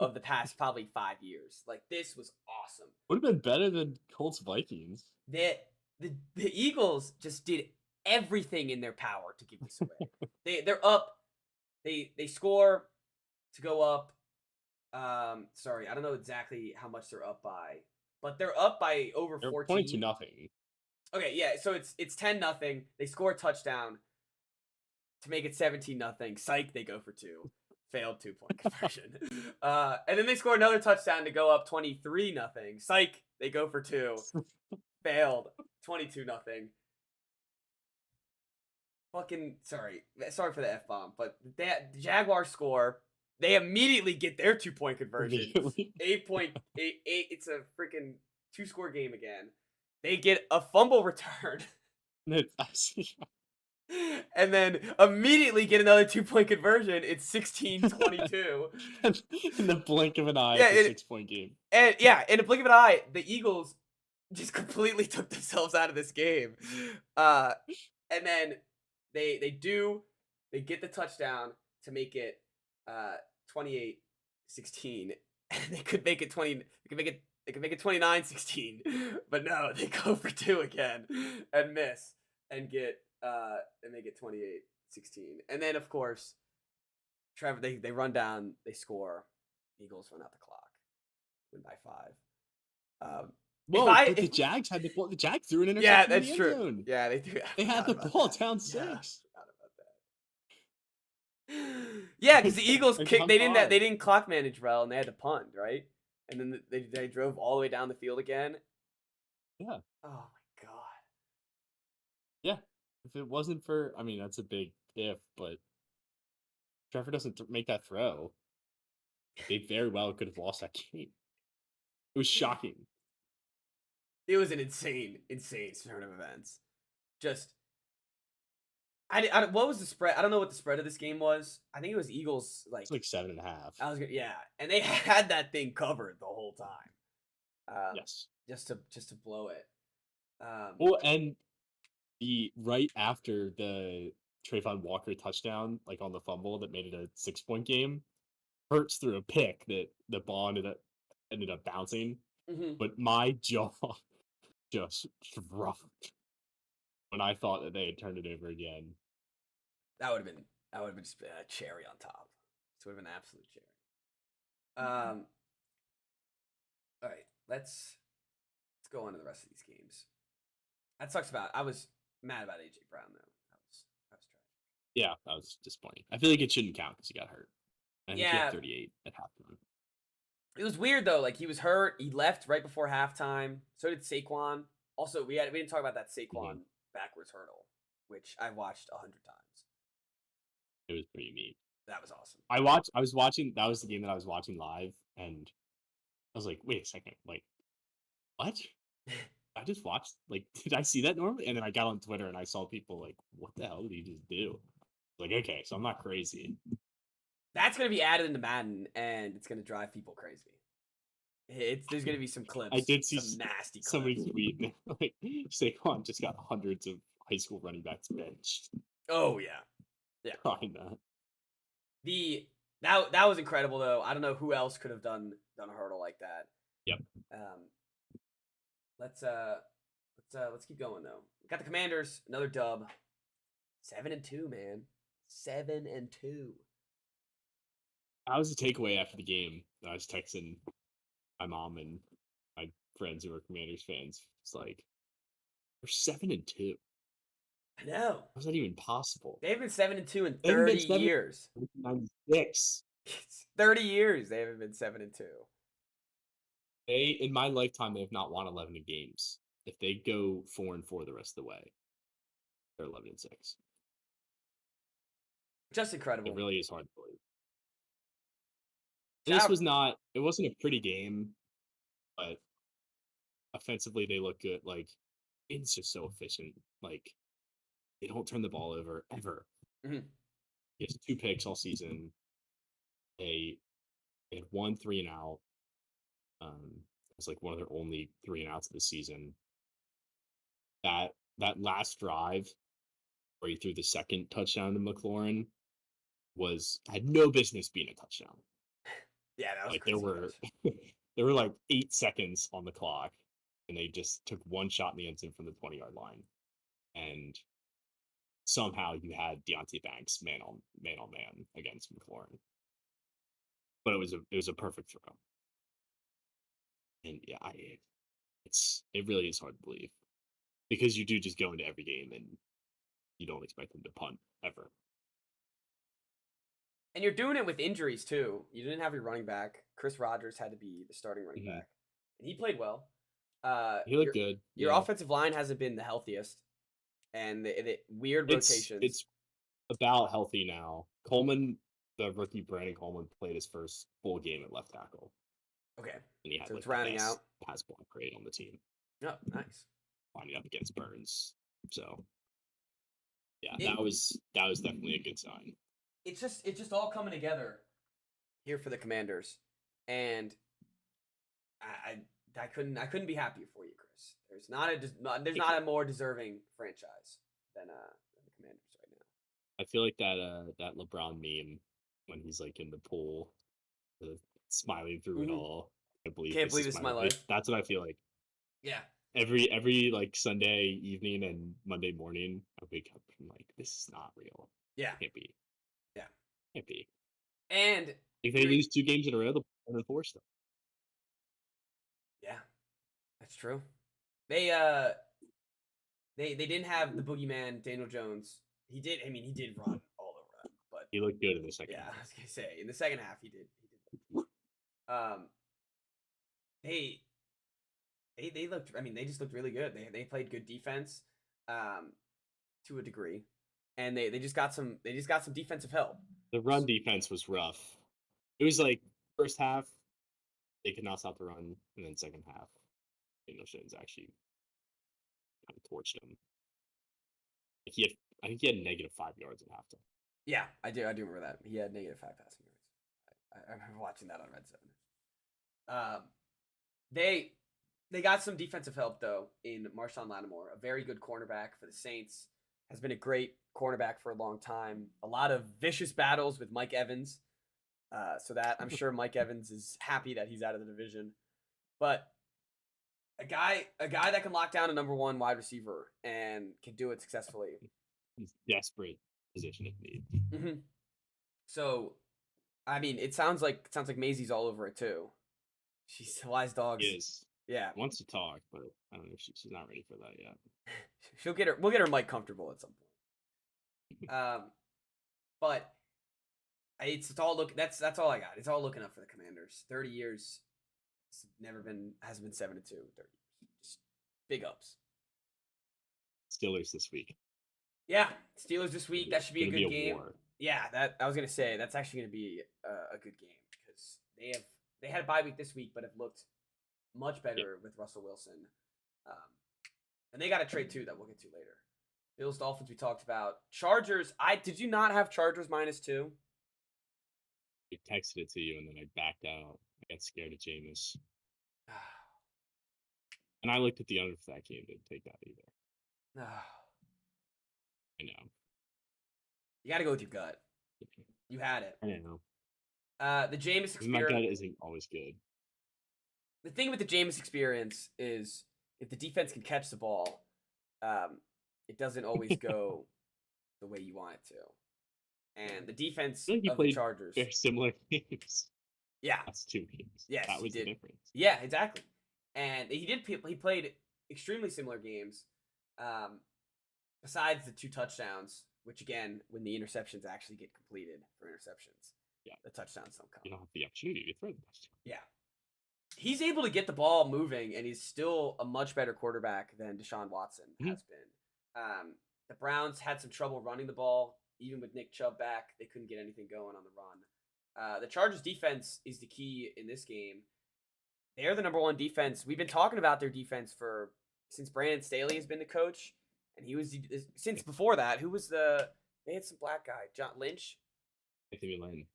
of the past probably 5 years. This was awesome. Would have been better than Colts Vikings. The Eagles just did everything in their power to give this away. They're up. They score to go up. Sorry, I don't know exactly how much they're up by, but they're up by over 14. 20-0. Okay, yeah, so it's 10-0. They score a touchdown to make it 17-0. Psych, they go for 2. Failed 2-point conversion. And then they score another touchdown to go up 23-0. Psych, they go for 2. Failed 22-0. fucking sorry for the F bomb, but the Jaguars score. They immediately get their 2-point conversion. Immediately. 8.88. It's a freaking 2-score game again. They get a fumble return. And then immediately get another 2-point conversion. It's 16-22. In the blink of an eye, Yeah, it's a 6-point game. And yeah, in a blink of an eye, the Eagles just completely took themselves out of this game. And then they get the touchdown to make it 28-16. And they could make it 29-16. But no, they go for 2 again and miss and get and they get 28-16. And then of course Trevor they run down, they score. Eagles run out the clock. Win by 5. But the Jags had the ball. The Jags threw an interception Yeah, in the that's end true. zone. Yeah, they do. They had the ball down 6. Yeah, I forgot about that. Yeah, because the Eagles kicked. They didn't clock manage well, and they had to punt, right? And then they drove all the way down the field again. Yeah. Oh my god. Yeah. If it wasn't for, I mean, that's a big if, but Trevor doesn't make that throw, they very well could have lost that game. It was shocking. It was an insane turn of events. Just, what was the spread? I don't know what the spread of this game was. I think it was Eagles It's like 7.5. Yeah, and they had that thing covered the whole time. Yes. Just to blow it. Well, and right after the Trayvon Walker touchdown, like on the fumble that made it a 6-point game, Hurts threw a pick that the ball ended up bouncing. Mm-hmm. But my jaw just dropped when I thought that they had turned it over again. That would have been just a cherry on top. This would have been an absolute cherry. All right, let's go on to the rest of these games. That sucks about. I was mad about AJ Brown though. That was tragic. Yeah, that was disappointing. I feel like it shouldn't count because he got hurt. And he had 38 at halftime. It was weird though. Like he was hurt. He left right before halftime. So did Saquon. Also, we didn't talk about that Saquon backwards hurdle, which I watched 100 times. It was pretty neat. That was awesome. I was watching. That was the game that I was watching live, and I was like, "Wait a second, like, what? I just watched. Like, did I see that normally?" And then I got on Twitter and I saw people like, "What the hell did he just do?" Like, okay, so I'm not crazy. That's gonna be added into Madden, and it's gonna drive people crazy. There's gonna be some clips. I did see some nasty clips. Somebody tweet like Saquon just got hundreds of high school running backs benched. Oh yeah. Behind that. That was incredible though. I don't know who else could have done a hurdle like that. Yep. Let's keep going though. We got the Commanders, another dub. 7-2, man. 7-2. That was the takeaway after the game. I was texting my mom and my friends who are Commanders fans. It's like, we're 7-2. I know. How's that even possible? They've been 7-2 in 30 years. 96. 30 years they haven't been 7-2. They, in my lifetime, they have not won 11 games. If they go 4-4 the rest of the way, they're 11-6. Just incredible. It really is hard to believe. It wasn't a pretty game, but offensively they look good. Like, it's just so efficient. Like, they don't turn the ball over ever. Mm-hmm. He has 2 picks all season. They had 1 3-and-out. It's like one of their only 3-and-outs of the season. That last drive where he threw the second touchdown to McLaurin had no business being a touchdown. Yeah, that was like crazy. there were like 8 seconds on the clock, and they just took one shot in the end zone from the 20-yard line, and somehow you had Deontay Banks man on man against McLaurin. But it was a perfect throw, and yeah, it really is hard to believe because you do just go into every game and you don't expect them to punt ever. And you're doing it with injuries too. You didn't have your running back. Chris Rogers had to be the starting running back, and he played well. He looked good. Your offensive line hasn't been the healthiest. and the weird It's rotations. it's about healthy now. Coleman, the rookie Brandon Coleman, played his first full game at left tackle, Okay, and he had so it's like the rounding best out. pass block rate on the team, Oh, nice. lining up against Burns. So yeah, It that was definitely a good sign. it's just all coming together here for the Commanders, and I couldn't be happier for you, Chris. There's Thank not you. a more deserving franchise than the Commanders right now. I feel like that LeBron meme when he's like in the pool, uh, smiling through it Mm-hmm. all. I believe Can't this believe is this my is my life. life. That's what I feel like. Yeah, Every like Sunday evening and Monday morning, I wake up and like this is not real. yeah, Can't be. yeah. Can't be. And If they you're lose 2 games in a row, they'll enforce them. yeah, that's true. They they didn't have the boogeyman Daniel Jones. He did. I mean, he did run all over them, but He looked good in the second yeah, I half. was gonna say in the second half he did. He did. Um, they they looked. I mean, they just looked really good. They played good defense, um, to a degree, and they just got some defensive help. The run defense was rough. It was like first half they could not stop the run, and then second half, Daniel Jones actually kind of torched him. He had, I think he had -5 yards at halftime. Yeah, I do remember that he had -5 passing yards. I remember watching that on Red Zone. They they got some defensive help though in Marshawn Lattimore, a very good cornerback for the Saints. Has been a great cornerback for a long time. A lot of vicious battles with Mike Evans. So that I'm sure Mike Evans is happy that he's out of the division. But a guy that can lock down a number one wide receiver and can do it successfully. He's desperate position of need. Mm-hmm. So, I mean, it sounds like Maisie's all over it too. She's wise He dogs. is. Yeah, Wants to talk, but I don't know if she's not ready for that yet. she'll get her. We'll get her mic comfortable at some point. But it's all look. That's all I got. It's all looking up for the Commanders. 30 years. It's hasn't been 7-2. 30 years. Just big ups. Steelers this week. Yeah, Steelers this week. That should be a Gonna good be a game. war. Yeah, that I was gonna say that's actually gonna be a good game because they had a bye week this week, but have looked much better with Russell Wilson. Um, and they got a trade too that we'll get to later. Bills Dolphins we talked about. Chargers. Did you not have Chargers -2? I texted it to you and then I backed out. I got scared of Jameis. And I looked at the under for that game. Didn't take that either. I know. You got to go with your gut. You had it. I know. The Jameis My gut experience. isn't always good. The thing with the Jameis experience is if the defense can catch the ball, it doesn't always go the way you want it to. And the defense I feel like he of the played Chargers. very similar games. Yeah. That's 2 games. Yes, that he was the did. difference. Yeah, exactly. And he played extremely similar games. Besides the 2 touchdowns, which again, when the interceptions actually get completed for interceptions, Yeah. the touchdowns don't come. You don't have the opportunity to throw the touchdown. Yeah. He's able to get the ball moving, and he's still a much better quarterback than Deshaun Watson has been. The Browns had some trouble running the ball, even with Nick Chubb back. They couldn't get anything going on the run. The Chargers' defense is the key in this game. They're the number one defense. We've been talking about their defense since Brandon Staley has been the coach, and he was since before that. Who was They had some black guy, John Lynch, Anthony Lynn.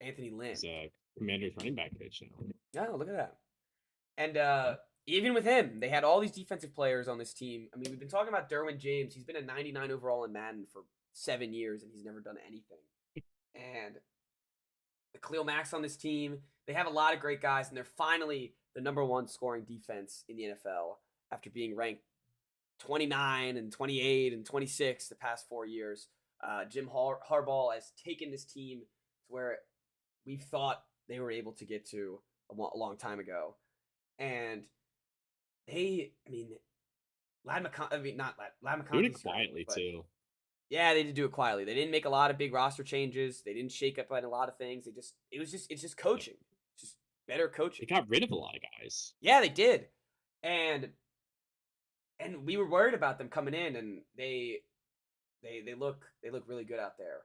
Anthony Lynn. He's a Commander's running back coach now. Oh, look at that. And even with him, they had all these defensive players on this team. I mean, we've been talking about Derwin James. He's been a 99 overall in Madden for 7 years, and he's never done anything. And the Khalil Mack's on this team. They have a lot of great guys, and they're finally the number one scoring defense in the NFL after being ranked 29 and 28 and 26 the past 4 years. Jim Harbaugh has taken this team to where we thought they were able to get to a long time ago. And Ladd McConkey. Doing it quietly too. Yeah, they did do it quietly. They didn't make a lot of big roster changes. They didn't shake up on a lot of things. It's just coaching. Just better coaching. They got rid of a lot of guys. Yeah, they did. And and we were worried about them coming in, and they look really good out there.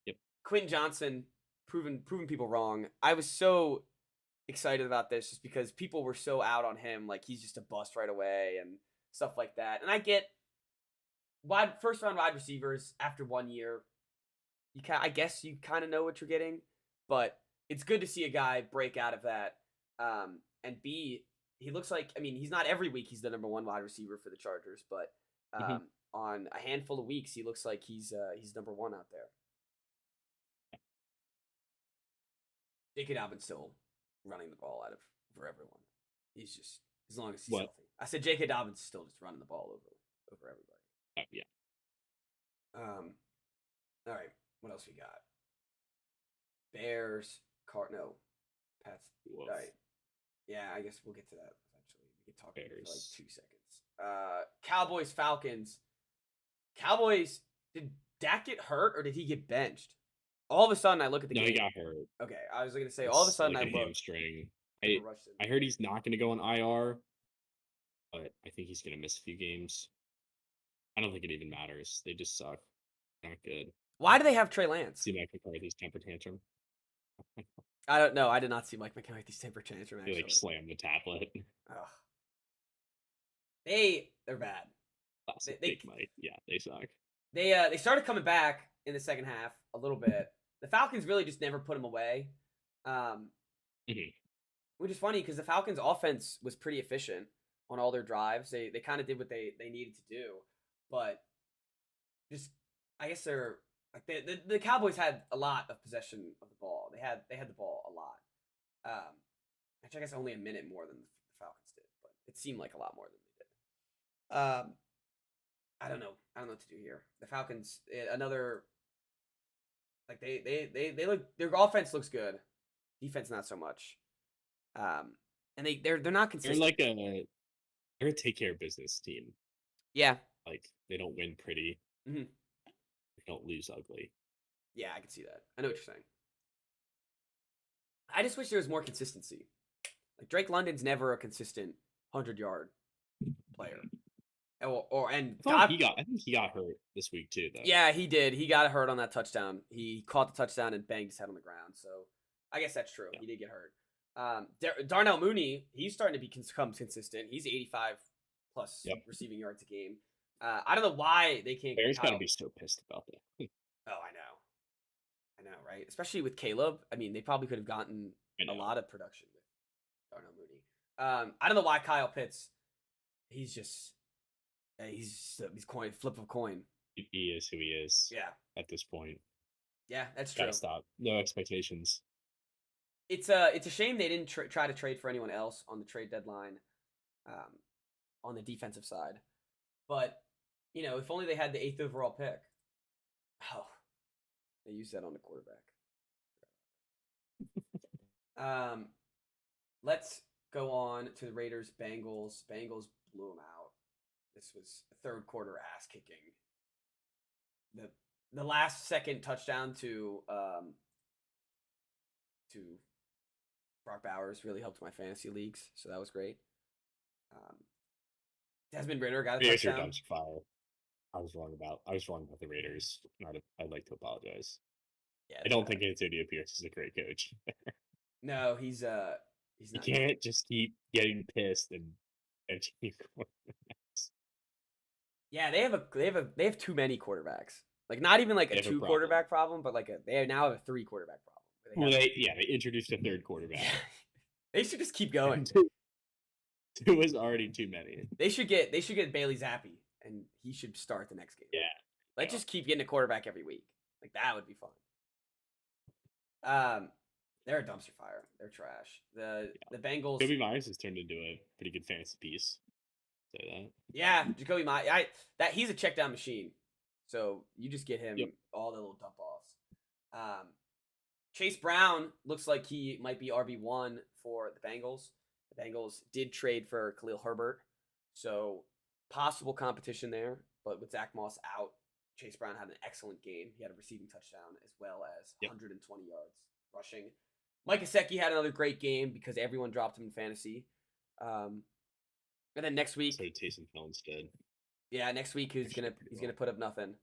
Yep. Quentin Johnson proving people wrong. I was so excited about this just because people were so out on him, like he's just a bust right away and stuff like that. And I get first round wide receivers after 1 year. I guess you kind of know what you're getting, but it's good to see a guy break out of that. And B, he looks like, I mean, he's not every week he's the number one wide receiver for the Chargers, but Mhm. on a handful of weeks he looks like he's number one out there. J.K. Dobbins still running the ball out of for everyone. He's just as long as he's What? healthy. I said J.K. Dobbins is still just running the ball over everybody. Yeah. All right, what else we got? Bears, no, Pats. Woof. All right, yeah, I guess we'll get to that eventually. We can talk about it for like Bears. 2 seconds. Cowboys, Falcons. Cowboys. Did Dak get hurt or did he get benched? All of a sudden, I look at the No, game. he got hurt. Okay, I was going to say, all of a sudden, like I a look. hamstring. Cooper Rush I heard he's not going to go on IR, but I think he's going to miss a few games. I don't think it even matters. They just suck. Not good. Why do they have Trey Lance? See Mike McCarthy's temper tantrum. I don't know. I did not see Mike McCarthy's temper tantrum. He Actually, like slammed the tablet. Ugh. They're bad. Classic Big Mike. Yeah, they suck. They started coming back in the second half a little bit. The Falcons really just never put them away, which is funny because the Falcons' offense was pretty efficient on all their drives. They kind of did what they needed to do, but just I guess they're like the Cowboys had a lot of possession of the ball. They had the ball a lot, which I guess only a minute more than the Falcons did, but it seemed like a lot more than they did. I don't know what to do here. The Falcons, another like they look, their offense looks good, defense not so much. And they're not consistent. They're a take care of business team. Yeah. Like they don't win pretty. Mm-hmm. They don't lose ugly. Yeah, I can see that. I know what you're saying. I just wish there was more consistency. Like Drake London's never a consistent 100-yard player. I think he got hurt this week too, though. Yeah, he did. He got hurt on that touchdown. He caught the touchdown and banged his head on the ground. So I guess that's true. Yeah. He did get hurt. Darnell Mooney, he's starting to become consistent. He's 85 plus receiving yards a game. I don't know why they can't. Bears got to be so pissed about that. Oh, I know, right? Especially with Caleb. I mean, they probably could have gotten a lot of production with Darnell Mooney. I don't know why Kyle Pitts. He's flip of coin. He is who he is. Yeah. At this point. Yeah, that's true. Gotta stop. No expectations. It's a shame they didn't try to trade for anyone else on the trade deadline, on the defensive side. But if only they had the 8th overall pick. Oh, they used that on the quarterback. Let's go on to the Raiders Bengals. Bengals blew them out. This was a third quarter ass kicking. The last second touchdown to Brock Bowers really helped my fantasy leagues, so that was great. Desmond Ridder got a touchdown. Fire. I was wrong about the Raiders. I'd like to apologize. Yeah, I don't think Antonio Pierce is a great coach. No, he's not. You can't just keep getting pissed and yeah, they have too many quarterbacks. Like not even like a 2 quarterback problem, but like they now have a 3 quarterback problem. They introduced a 3rd quarterback. They should just keep going. 2 was already too many. They should get Bailey Zappi, and he should start the next game. Yeah. Let's just keep getting a quarterback every week. Like that would be fun. They're a dumpster fire. They're trash. The Bengals. Jacoby Myers has turned into a pretty good fantasy piece. Say that. Yeah, Jacoby Myers. He's a check down machine. So you just get him all the little dump offs. Chase Brown looks like he might be RB1 for the Bengals. The Bengals did trade for Khalil Herbert, so possible competition there. But with Zach Moss out, Chase Brown had an excellent game. He had a receiving touchdown as well as 120 yards rushing. Mike Gesicki had another great game because everyone dropped him in fantasy. And then next week, So Taysom Hill instead. yeah, next week he's Actually gonna pretty he's well. gonna put up nothing.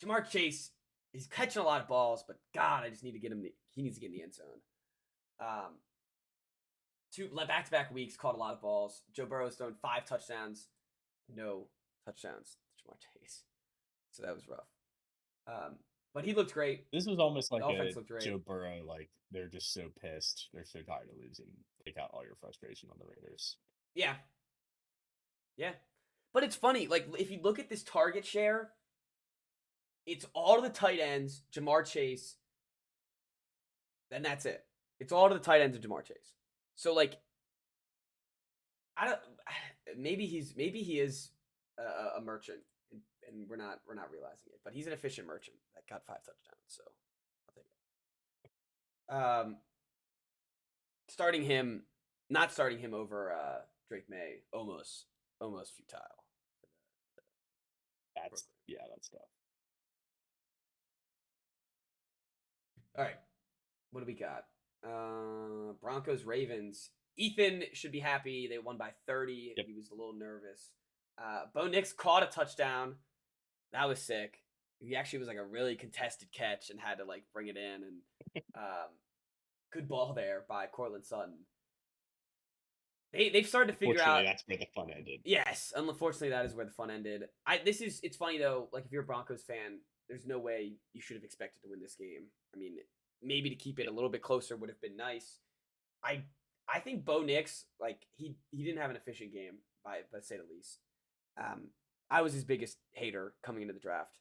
Jamar Chase, he's catching a lot of balls, but God, I just need to get him. He needs to get in the end zone. Two back-to-back weeks caught a lot of balls. Joe Burrow's thrown 5 touchdowns, no touchdowns to Jamar Chase, so that was rough. But he looked great. This was almost like The offense a looked great. Joe Burrow, like they're just so pissed. They're so tired of losing. Take out all your frustration on the Raiders. Yeah. Yeah. But it's funny, like if you look at this target share, it's all to the tight ends, Jamar Chase, and that's it. It's all to the tight ends of Jamar Chase. So like I don't maybe he is a merchant and we're not realizing it, but he's an efficient merchant that got 5 touchdowns, so I'll take it. Not starting him over Drake May, almost futile. That's tough. All right, what do we got? Broncos Ravens. Ethan should be happy. They won by 30. Yep. He was a little nervous. Bo Nix caught a touchdown. That was sick. He actually was like a really contested catch and had to like bring it in, and good ball there by Cortland Sutton. They've started to figure out. That's where the fun ended. Yes, unfortunately, that is where the fun ended. It's funny though. Like if you're a Broncos fan, there's no way you should have expected to win this game. I mean, maybe to keep it a little bit closer would have been nice. I think Bo Nix, like he didn't have an efficient game by say the least. I was his biggest hater coming into the draft,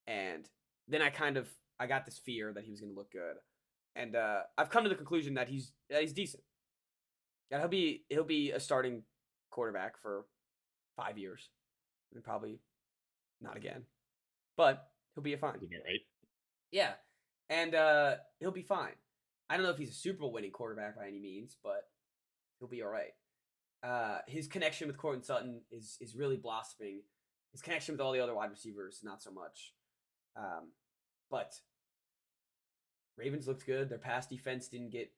and then I got this fear that he was going to look good, and I've come to the conclusion that he's decent. Yeah, he'll be a starting quarterback for 5 years, and probably not again, but he'll be fine. Right? Yeah, and he'll be fine. I don't know if he's a Super Bowl winning quarterback by any means, but he'll be all right. His connection with Cortland Sutton is really blossoming. His connection with all the other wide receivers, not so much. But Ravens looked good. Their pass defense didn't get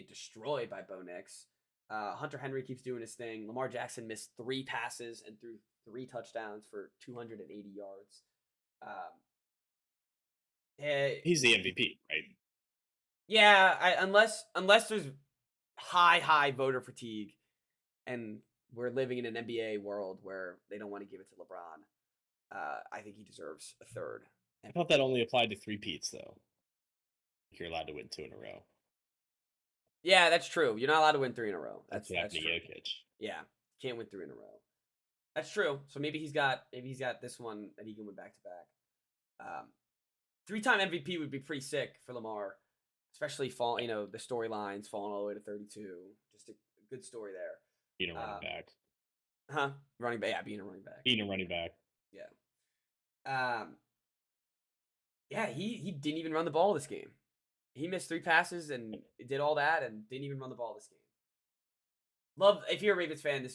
destroyed by Bo Nix. Hunter Henry keeps doing his thing. Lamar Jackson missed 3 passes and threw 3 touchdowns for 280 yards. He's the MVP, right? Yeah, unless there's high voter fatigue, and we're living in an NBA world where they don't want to give it to LeBron. I think he deserves a third. I thought that only applied to 3-peats though. You're allowed to win 2 in a row. Yeah, that's true. You're not allowed to win 3 in a row. That's what happened to Jokic. Yeah, can't win 3 in a row. That's true. So maybe he's got this one that he can win back to back. 3-time MVP would be pretty sick for Lamar, especially the storylines falling all the way to 32. Just a good story there. Being a running back. Running back. Yeah, being a running back. Being a running back. Yeah. Yeah, he didn't even run the ball this game. He missed 3 passes and did all that and didn't even run the ball this game. If you're a Ravens fan,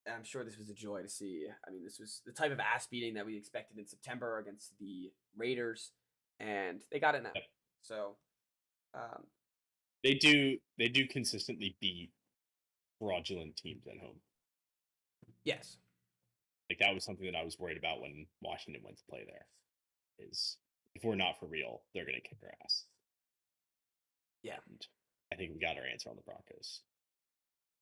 I'm sure this was a joy to see. I mean, this was the type of ass beating that we expected in September against the Raiders, and they got it now. Yep. So, they do consistently beat fraudulent teams at home. Yes. Like that was something that I was worried about when Washington went to play there. Is if we're not for real, they're going to kick our ass. Yeah. And I think we got our answer on the Broncos.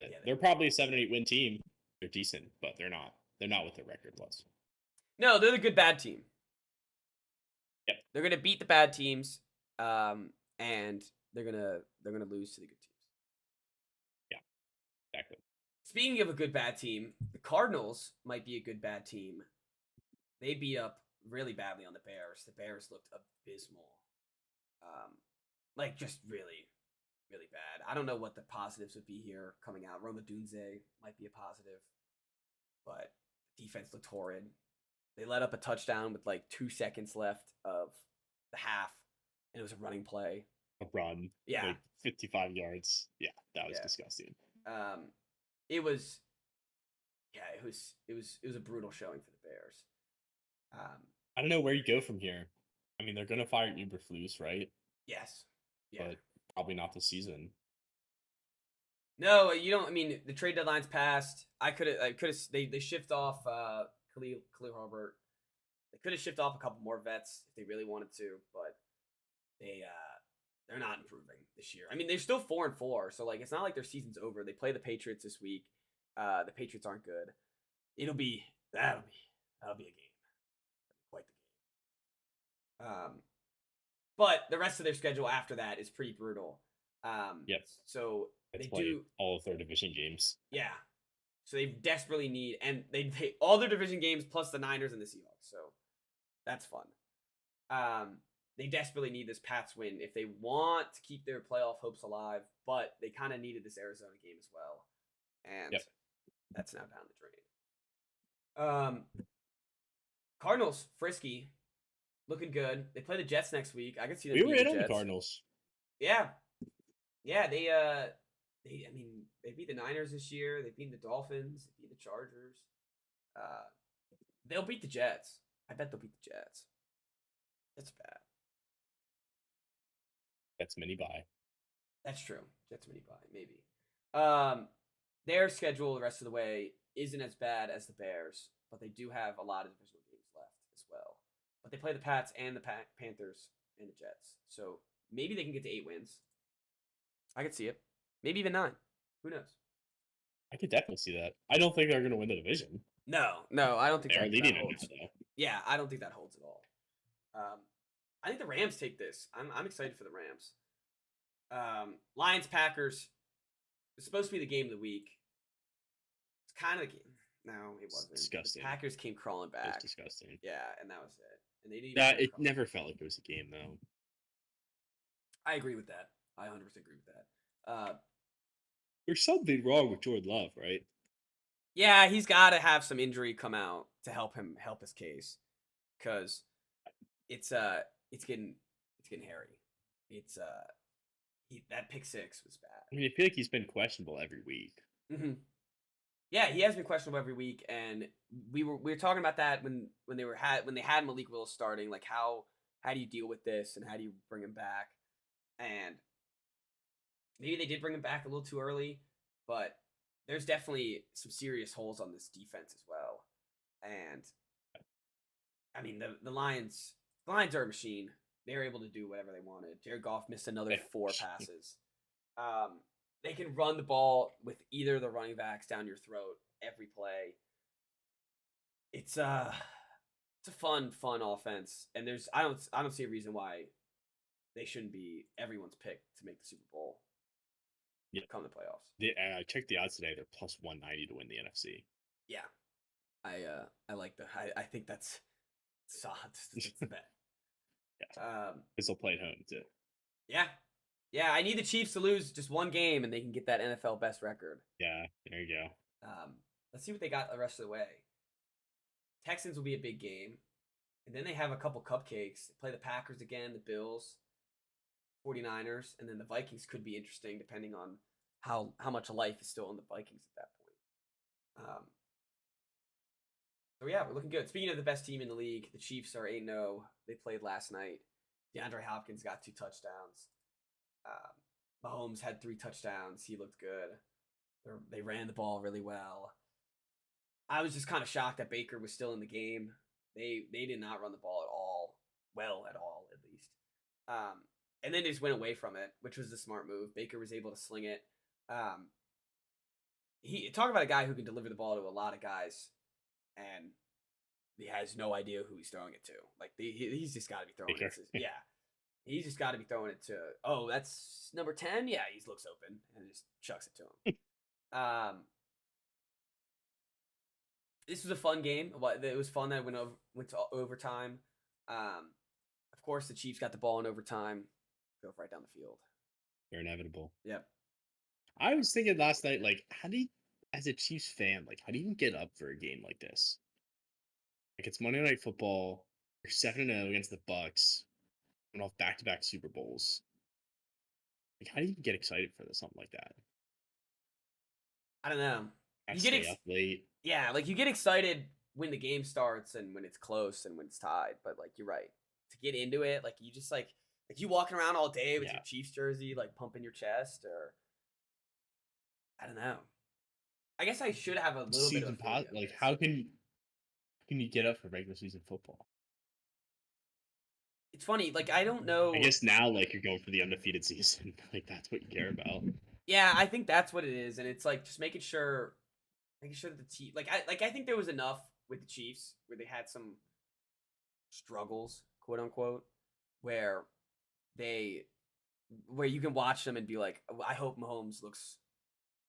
Yeah, they're probably a 7 or 8 win team. They're decent, but they're not what their record was. No, they're the good bad team. Yep. They're gonna beat the bad teams, and they're gonna lose to the good teams. Yeah, exactly. Speaking of a good bad team, the Cardinals might be a good bad team. They beat up really badly on the Bears. The Bears looked abysmal. Like just really, really bad. I don't know what the positives would be here coming out. Roma Dunze might be a positive, but defense looked horrid. They let up a touchdown with like 2 seconds left of the half, and it was a running play. A run. Yeah. Like 55 yards. Yeah, that was disgusting. It was a brutal showing for the Bears. I don't know where you go from here. I mean, they're going to fire Eberflus, right? Yes. Yeah. But probably not this season. No, you don't. I mean, the trade deadline's passed. I could have. They shift off Khalil Herbert. They could have shipped off a couple more vets if they really wanted to, but they're not improving this year. I mean, they're still 4-4, so like it's not like their season's over. They play the Patriots this week. The Patriots aren't good. That'll be a game. Quite the game. But the rest of their schedule after that is pretty brutal. Yep. So Let's they play do all of their division games. yeah. So they desperately need, and they all their division games plus the Niners and the Seahawks. So that's fun. They desperately need this Pats win if they want to keep their playoff hopes alive, but they kind of needed this Arizona game as well, and that's now down the drain. Cardinals frisky, looking good. They play the Jets next week. I could see them. We were beating in on the Jets. Cardinals. Yeah, they I mean, they beat the Niners this year. They beat the Dolphins. They beat the Chargers. They'll beat the Jets. I bet they'll beat the Jets. That's bad. That's mini bye. That's true. Jets mini bye, maybe. Their schedule the rest of the way isn't as bad as the Bears, but they do have a lot of divisional games left as well. But they play the Pats and the Panthers and the Jets, so maybe they can get to 8 wins. I could see it. Maybe even 9. Who knows? I could definitely see that. I don't think they're going to win the division. No, I don't think They are that leading it holds. now, though. Yeah, I don't think that holds at all. I think the Rams take this. I'm excited for the Rams. Lions Packers. It's supposed to be the game of the week. It's kind of the game. No, it wasn't. Disgusting. The Packers came crawling back. It was disgusting. Yeah, and that was it. And they didn't. It never felt like it was a game, though. I agree with that. I 100% agree with that. There's something wrong with Jordan Love, right? Yeah, he's got to have some injury come out to help his case, because it's getting hairy. That pick 6 was bad. I mean, I feel like he's been questionable every week. Mm-hmm. Yeah, he has been questionable every week, and we were talking about that when they had Malik Willis starting. Like, how do you deal with this, and how do you bring him back? And maybe they did bring him back a little too early, but there's definitely some serious holes on this defense as well. And I mean, the Lions are a machine. They were able to do whatever they wanted. Jared Goff missed another 4 passes. They can run the ball with either of the running backs down your throat every play. It's a fun offense, and I don't see a reason why they shouldn't be everyone's pick to make the Super Bowl. Yeah, come to playoffs. I checked the odds today; they're plus 190 to win the NFC. Yeah, I like that. I think that's solid. That's the bet. Yeah, because they'll play at home too. Yeah. I need the Chiefs to lose just one game, and they can get that NFL best record. Yeah, there you go. Let's see what they got the rest of the way. Texans will be a big game, and then they have a couple cupcakes. They play the Packers again, the Bills, 49ers, and then the Vikings could be interesting depending on how much life is still in the Vikings at that point. So yeah, we're looking good. Speaking of the best team in the league, the Chiefs are 8-0. They played last night. DeAndre Hopkins got 2 touchdowns. Mahomes had 3 touchdowns. He looked good. They ran the ball really well. I was just kind of shocked that Baker was still in the game. They did not run the ball at all. Well, at all, at least. And then they just went away from it, which was the smart move. Baker was able to sling it. Talk about a guy who can deliver the ball to a lot of guys, and he has no idea who he's throwing it to. Like, he's just got to be throwing it to. Yeah. He's just got to be throwing it to, oh, that's number 10? Yeah, he looks open, and just chucks it to him. This was a fun game. It was fun that it went to overtime. Of course, the Chiefs got the ball in overtime. Go right down the field. They're inevitable. Yep. I was thinking last night, like, how do you, as a Chiefs fan, like, how do you even get up for a game like this? Like, it's Monday Night Football. You're 7-0 against the Bucks. Coming off back-to-back Super Bowls. Like, how do you get excited for something like that? I don't know. You get up late. Yeah, like, you get excited when the game starts and when it's close and when it's tied. But, like, you're right. To get into it, like, you just, like you walking around all day with your Chiefs jersey, like, pumping your chest, or I don't know. I guess I should have a little bit of a Season theory of like this. how can you get up for regular season football? It's funny, like I don't I know. guess now like you're going for the undefeated season. Like that's what you care about. Yeah, I think that's what it is, and it's like just making sure that the team, I think there was enough with the Chiefs where they had some struggles, quote unquote, where they where you can watch them and be like, "Oh, I hope Mahomes looks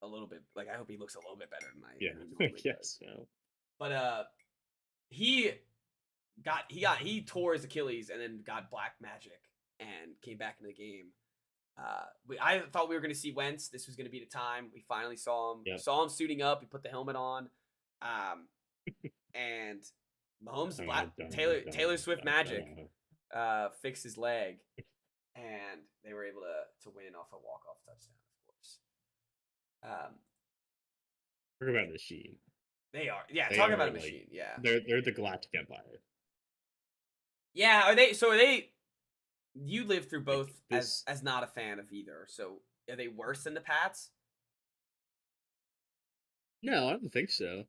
a little bit like I hope he looks a little bit better Yeah, than he I normally guess does." so. But he he tore his Achilles and then got black magic and came back into the game. I thought we were going to see Wentz. This was going to be the time. We finally saw him. Yep. Saw him suiting up. He put the helmet on, and Mahomes Taylor Swift magic fixed his leg, and they were able to win off a walk off touchdown. Of course, Talk about a machine. they are. Yeah, They talking are, about a like, machine. Yeah, They're the Galactic Empire. yeah. Are they? So are they? You lived through both this- as not a fan of either. So are they worse than the Pats? No, I don't think so.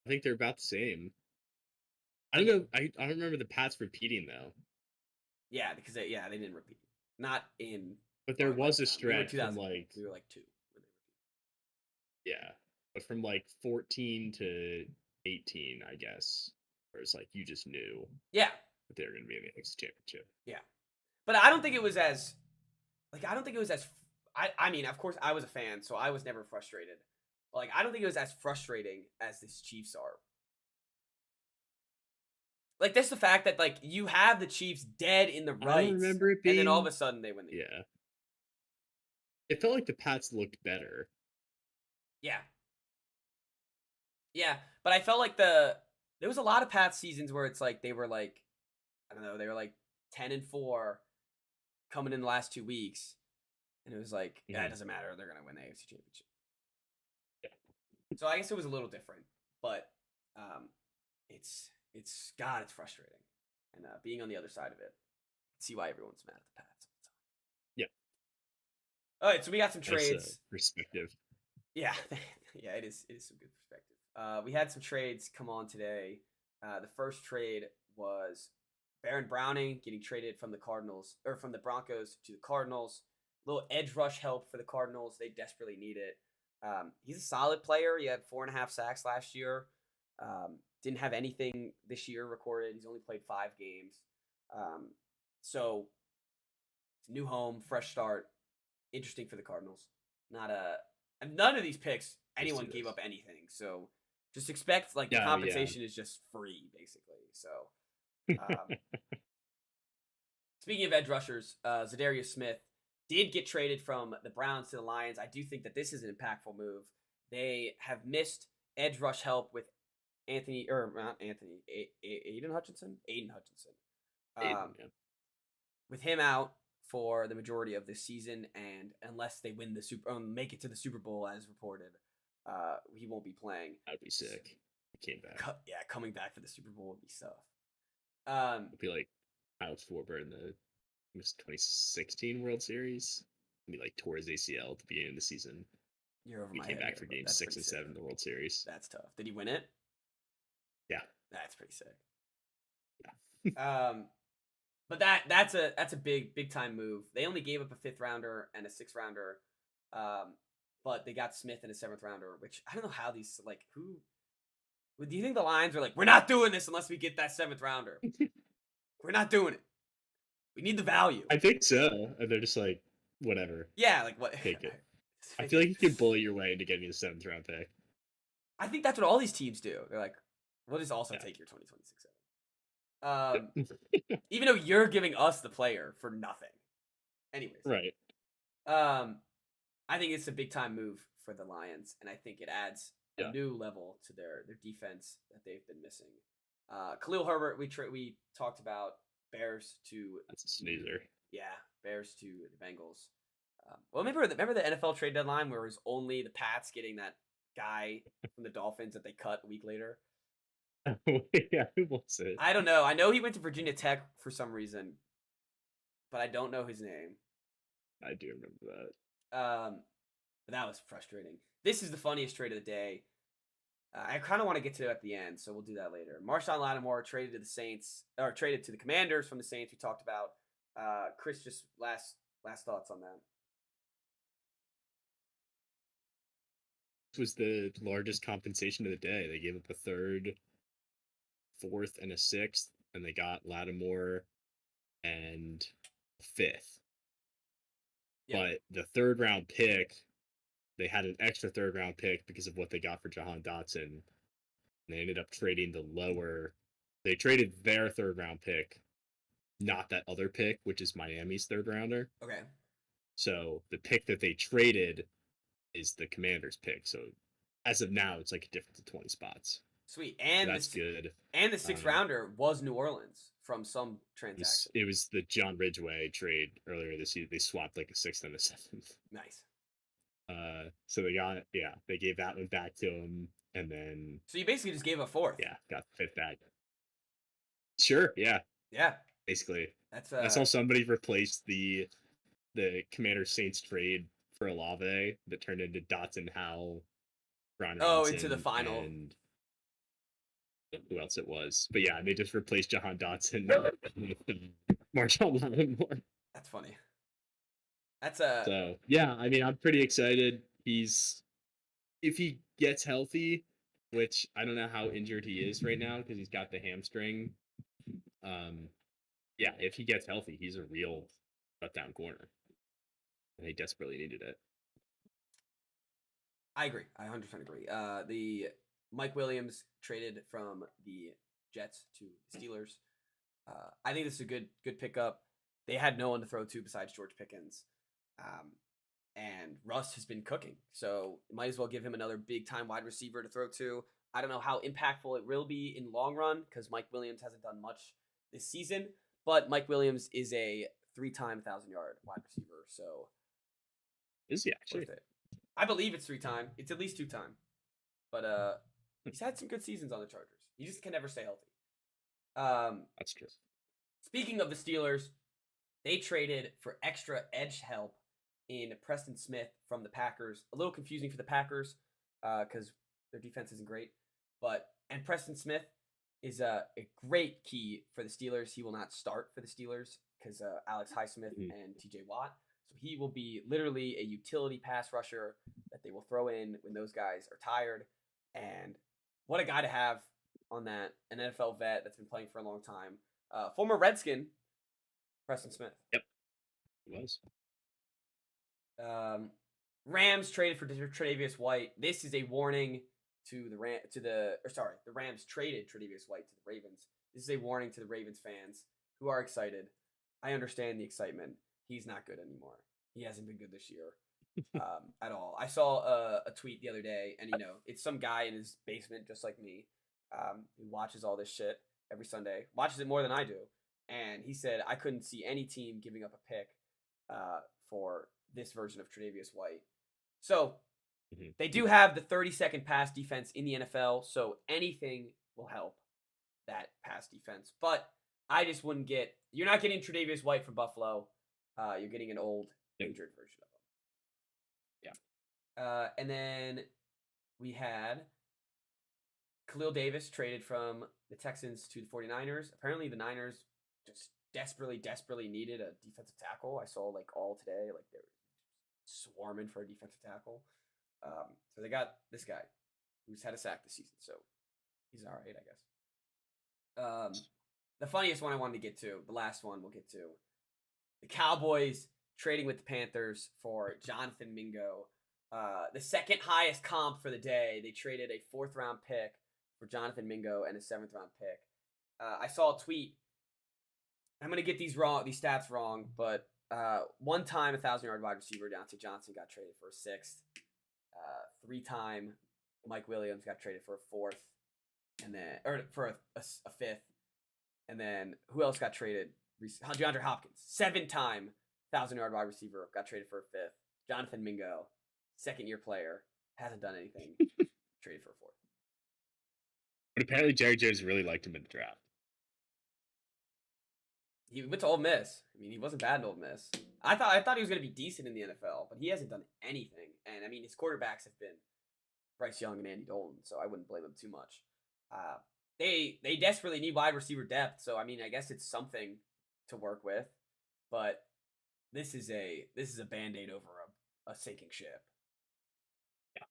I think they're about the same. I don't know. I don't remember the Pats repeating though. Yeah, because they didn't repeat. Not in. But there our was a lifetime. We were stretch from 2000 like we were like 2 when yeah, but from like 14 to 18, I guess, where it's like you just knew Yeah, that they were going to be in the next championship. yeah. But I don't think it was as I don't think it was as I mean, of course I was a fan, so I was never frustrated. But like I don't think it was as frustrating as this Chiefs are. Like that's the fact that like you have the Chiefs dead in the I right, don't remember it and then all of being- a sudden they win the game. Yeah, it felt like the Pats looked better. Yeah. Yeah, but I felt like there was a lot of Pats seasons where it's like they were like I don't know, they were like 10-4 coming in the last 2 weeks. And it was like, yeah, it Mhm. doesn't matter. They're gonna win the AFC Championship. Yeah. So I guess it was a little different, but it's God, it's frustrating, and being on the other side of it, see why everyone's mad at the Pats all the time. Yeah. All right, so we got some Nice, trades. perspective. Yeah, yeah, it is some good perspective. We had some trades come on today. The first trade was Baron Browning getting traded from the Cardinals or from the Broncos to the Cardinals. A little edge rush help for the Cardinals. They desperately need it. He's a solid player. He had 4.5 sacks last year. Didn't have anything this year recorded. He's only played 5 games. So it's a new home, fresh start. Interesting for the Cardinals. And none of these picks anyone gave up anything. So just expect like the compensation is just free basically. So speaking of edge rushers, Zadarius Smith did get traded from the Browns to the Lions. I do think that this is an impactful move. They have missed edge rush help with Aiden Hutchinson. With him out for the majority of this season, and unless they win make it to the Super Bowl as reported, he won't be playing. That'd be sick. He came back. Coming back for the Super Bowl would be tough. It'd be like Miles Forber in the 2016 World Series. He like tore his ACL at the beginning of the season. You're over he my came head back here, for but games that's 6 and pretty 7 in the World Series. That's tough. Did he win it? Yeah. That's pretty sick. But that's a big time move. They only gave up a 5th rounder and a 6th rounder, but they got Smith and a 7th rounder, which I don't know how these who. Do you think the Lions are like, we're not doing this unless we get that 7th rounder? We're not doing it. We need the value. I think so. And they're just like, whatever. Yeah, like what? Take it. I feel like you can bully your way into getting the 7th round pick. I think that's what all these teams do. They're like, we'll just also take your 2026 even though you're giving us the player for nothing. Anyways. Right. I think it's a big time move for the Lions, and I think it adds a new level to their defense that they've been missing. Khalil Herbert, we talked about Bears to that's a snoozer. Yeah, Bears to the Bengals. Well, remember the NFL trade deadline where it was only the Pats getting that guy from the Dolphins that they cut a week later? Yeah, who was it? I don't know. I know he went to Virginia Tech for some reason, but I don't know his name. I do remember that. But that was frustrating. This is the funniest trade of the day. I kind of want to get to it at the end, so we'll do that later. Marshawn Lattimore traded to the Saints, or traded to the Commanders from the Saints. We talked about. Chris, just last thoughts on that. This was the largest compensation of the day. They gave up a third, fourth, and a sixth, and they got Lattimore and a fifth. Yep. But the third round pick, they had an extra third round pick because of what they got for Jahan Dotson. And they ended up trading the lower. They traded their third round pick, not that other pick, which is Miami's third rounder. Okay. So the pick that they traded is the Commanders pick. So as of now, it's like a difference of 20 spots. Sweet. So And that's good. And the sixth rounder was New Orleans from some transaction. It was the John Ridgeway trade earlier this year. They swapped like a sixth and a seventh. Nice. So they gave that one back to him, and then so you basically just gave a fourth. Yeah, got the fifth back. Sure, yeah, basically. I saw somebody replace the Commander Saints trade for Olave that turned into Dotson, Howell, Ron Robinson, into the final. And who else it was? But yeah, they just replaced Jahan Dotson with Marshawn Lattimore. That's funny. So yeah, I mean, I'm pretty excited. If he gets healthy, which I don't know how injured he is right now because he's got the hamstring. Yeah, if he gets healthy, he's a real shutdown corner, and they desperately needed it. I agree. I 100% agree. The Mike Williams traded from the Jets to the Steelers. I think this is a good pickup. They had no one to throw to besides George Pickens. And Russ has been cooking, so might as well give him another big-time wide receiver to throw to. I don't know how impactful it will be in long run because Mike Williams hasn't done much this season, but Mike Williams is a 3-time 1,000-yard wide receiver, so is he actually? Worth it. I believe it's 3-time. It's at least 2-time, but he's had some good seasons on the Chargers. He just can never stay healthy. That's true. Speaking of the Steelers, they traded for extra edge help in Preston Smith from the Packers. A little confusing for the Packers because their defense isn't great. And Preston Smith is a great key for the Steelers. He will not start for the Steelers because Alex Highsmith and TJ Watt. So he will be literally a utility pass rusher that they will throw in when those guys are tired. And what a guy to have on that. An NFL vet that's been playing for a long time. Former Redskin, Preston Smith. Yep, he was. Rams traded for Tre'Davious White. This is a warning to the Rams traded Tre'Davious White to the Ravens. This is a warning to the Ravens fans who are excited. I understand the excitement. He's not good anymore. He hasn't been good this year at all. I saw a tweet the other day, and it's some guy in his basement just like me who watches all this shit every Sunday, watches it more than I do, and he said I couldn't see any team giving up a pick for this version of Tre'Davious White. So they do have the 32nd pass defense in the NFL, so anything will help that pass defense. But I just wouldn't you're not getting Tre'Davious White from Buffalo. You're getting an old, injured version of him. Yeah. And then we had Khalil Davis traded from the Texans to the 49ers. Apparently the Niners just desperately needed a defensive tackle. I saw all today, they were swarming for a defensive tackle. So they got this guy who's had a sack this season, so he's all right, I guess. The funniest one I wanted to get to, the last one we'll get to, the Cowboys trading with the Panthers for Jonathan Mingo. The second highest comp for the day. They traded a 4th-round pick for Jonathan Mingo and a 7th-round pick. I saw a tweet. I'm going to get these stats wrong, but one time 1,000-yard wide receiver Deontay Johnson got traded for a 6th. 3-time Mike Williams got traded for a 4th, and then for a 5th. And then who else got traded? DeAndre Hopkins, 7-time 1,000-yard wide receiver, got traded for a 5th. Jonathan Mingo, 2nd-year player, hasn't done anything, traded for a 4th. But apparently Jerry Jones really liked him in the draft. He went to Ole Miss. I mean, he wasn't bad in Ole Miss. I thought he was going to be decent in the NFL, but he hasn't done anything. And I mean, his quarterbacks have been Bryce Young and Andy Dalton, so I wouldn't blame him too much. They desperately need wide receiver depth, so I mean, I guess it's something to work with, but this is a Band-Aid over a sinking ship. Yeah.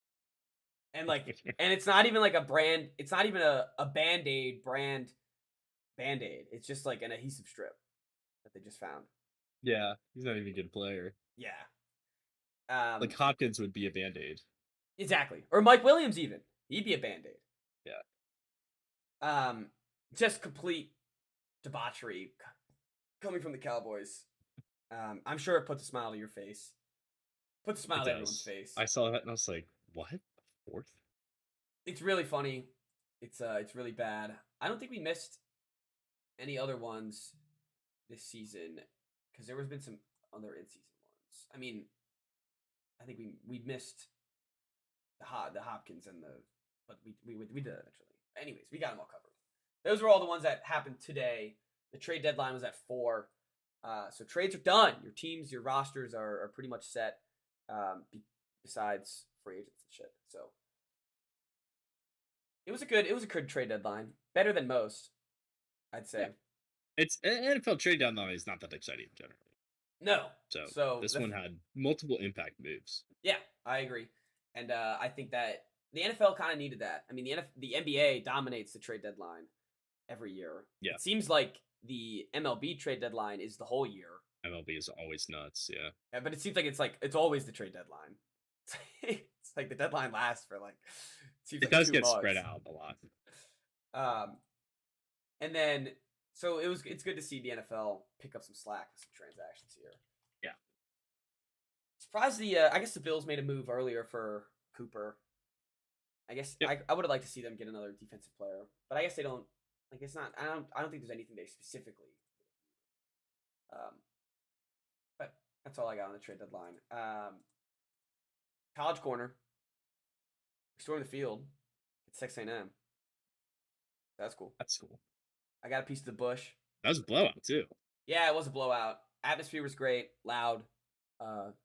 And like, and it's not even like a brand. It's not even a Band-Aid brand Band-Aid. It's just like an adhesive strip that they just found. Yeah, he's not even a good player. Yeah. Like Hopkins would be a Band-Aid. Exactly. Or Mike Williams even. He'd be a Band-Aid. Yeah. Just complete debauchery coming from the Cowboys. I'm sure it puts a smile to your face. Puts a smile It to everyone's does. face. I saw that and I was like, what? Fourth? It's really funny. It's really bad. I don't think we missed any other ones this season because there has been some other in-season ones. I mean, I think we missed the Hopkins and but we did that eventually. Anyways, we got them all covered. Those were all the ones that happened today. The trade deadline was at 4. So trades are done. Your teams, your rosters are pretty much set. Besides free agents and shit. So it was a good trade deadline. Better than most, I'd say. Yeah. It's NFL trade deadline is not that exciting generally. No. So this one had multiple impact moves. Yeah, I agree. And I think that the NFL kind of needed that. I mean, the NBA dominates the trade deadline every year. Yeah. It seems like the MLB trade deadline is the whole year. MLB is always nuts, yeah. Yeah, but it seems like it's always the trade deadline. It's like the deadline lasts for like it does get spread out a lot. And then so it's good to see the NFL pick up some slack with some transactions here. Yeah. Surprised I guess the Bills made a move earlier for Cooper. I guess yep. I would have liked to see them get another defensive player, but I guess they don't. Like it's not. I don't think there's anything they specifically. But that's all I got on the trade deadline. College corner. Restoring the field. It's 6 a.m. That's cool. That's cool. I got a piece of the bush. That was a blowout too. Yeah, it was a blowout. Atmosphere was great, loud.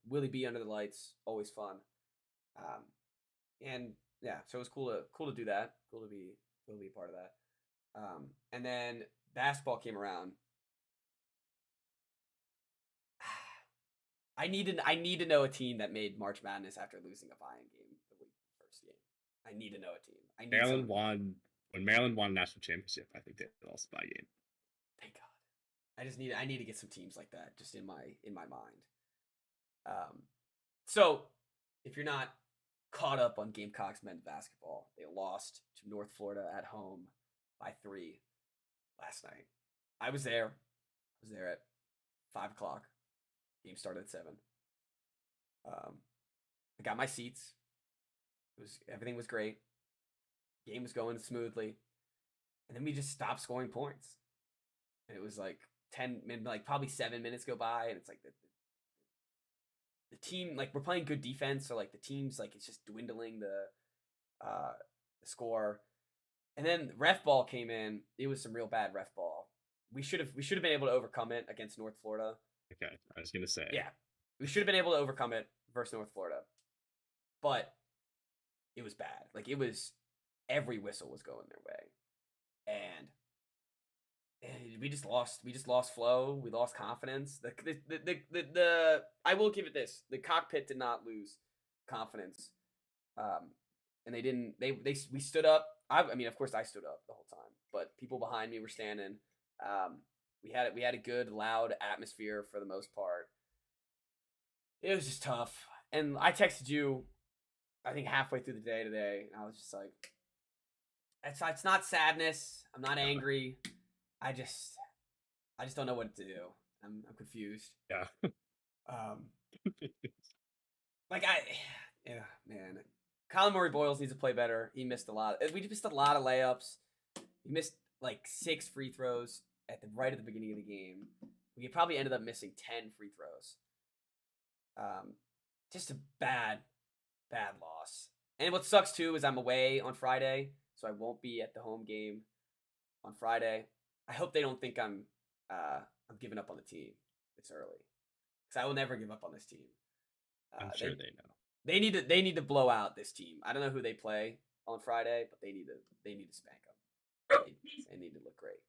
Willie B under the lights, always fun. And yeah, so it was cool to do that. Cool to be a part of that. And then basketball came around. I need to know a team that made March Madness after losing a buy-in game the first game. I need to know a team. Maryland won when Maryland won a national championship. I think they lost by a game. Thank God. I need to get some teams like that just in my mind. So if you're not caught up on Gamecocks men's basketball, they lost to North Florida at home by 3 last night. I was there. I was there at 5:00. Game started at 7. I got my seats. Everything was great. Game was going smoothly, and then we just stopped scoring points. And it was like 10, like probably 7 minutes go by, and it's like the team, like we're playing good defense, so like the team's like it's just dwindling the score. And then ref ball came in. It was some real bad ref ball. We should have been able to overcome it against North Florida. Okay, I was gonna say. Yeah, we should have been able to overcome it versus North Florida, but it was bad. Like it was, every whistle was going their way, and we just lost. We just lost flow. We lost confidence. The I will give it this: the cockpit did not lose confidence, and they didn't. We stood up. I mean, of course, I stood up the whole time, but people behind me were standing. We had a good, loud atmosphere for the most part. It was just tough. And I texted you, I think halfway through the day today, and I was just like, it's not sadness. I'm not angry. I just don't know what to do. I'm confused. Yeah. Yeah, man. Colin Murray Boyles needs to play better. He missed a lot. We missed a lot of layups. He missed like 6 free throws right at the beginning of the game. We probably ended up missing 10 free throws. Just a bad loss. And what sucks too is I'm away on Friday, so I won't be at the home game on Friday. I hope they don't think I'm I'm giving up on the team this early because I will never give up on this team. I'm sure they know. They need to blow out this team. I don't know who they play on Friday, but they need to spank them. They need to look great.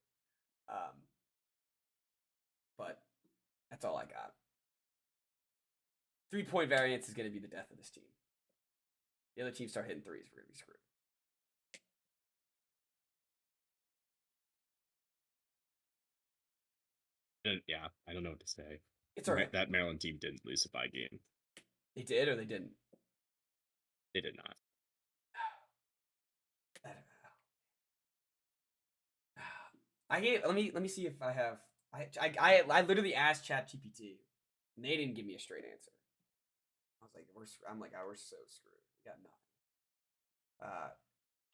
But that's all I got. 3-point variance is going to be the death of this team. The other teams start hitting threes, we're going to be screwed. Yeah, I don't know what to say. It's all right. That Maryland team didn't lose a bye game. They did or they didn't? They did not. I don't know. Let me see if I have. I literally asked ChatGPT, and they didn't give me a straight answer. I was like, we're so screwed. We got nothing.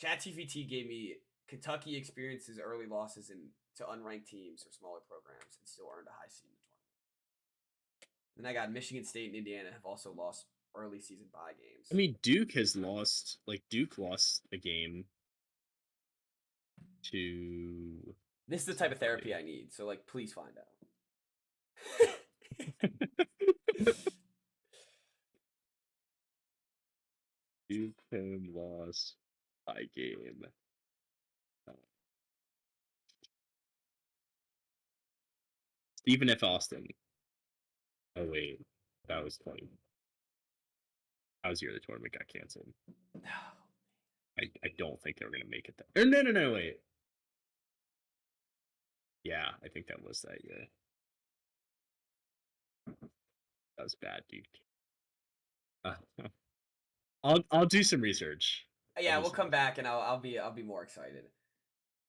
ChatGPT gave me Kentucky experiences early losses to unranked teams or smaller programs and still earned a high seed in the tournament. Then I got Michigan State and Indiana have also lost early season bye games. I mean, Duke lost a game to. This is the type of therapy I need. So, like, please find out. Duke lost a game. Stephen F. Austin. Oh wait, that was 20. That was the year the tournament got canceled. I don't think they were gonna make it there. Or no, wait. Yeah, I think that was that year. That was bad, dude. I'll do some research. Yeah, we'll come back and I'll be more excited.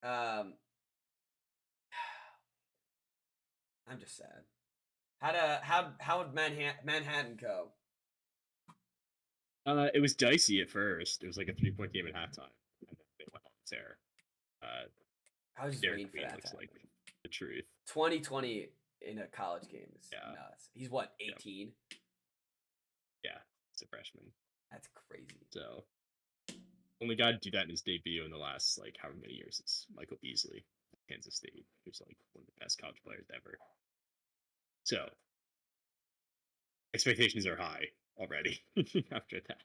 I'm just sad. How would Manhattan go? It was dicey at first. It was like a 3-point game at halftime, and then they went on tear. I was just waiting for that. Looks like the truth. 2020 in a college game is nuts. He's what, 18? Yeah, he's a freshman. That's crazy. So only guy to do that in his debut in the last like however many years is Michael Beasley, Kansas State, who's like one of the best college players ever. So expectations are high already after that.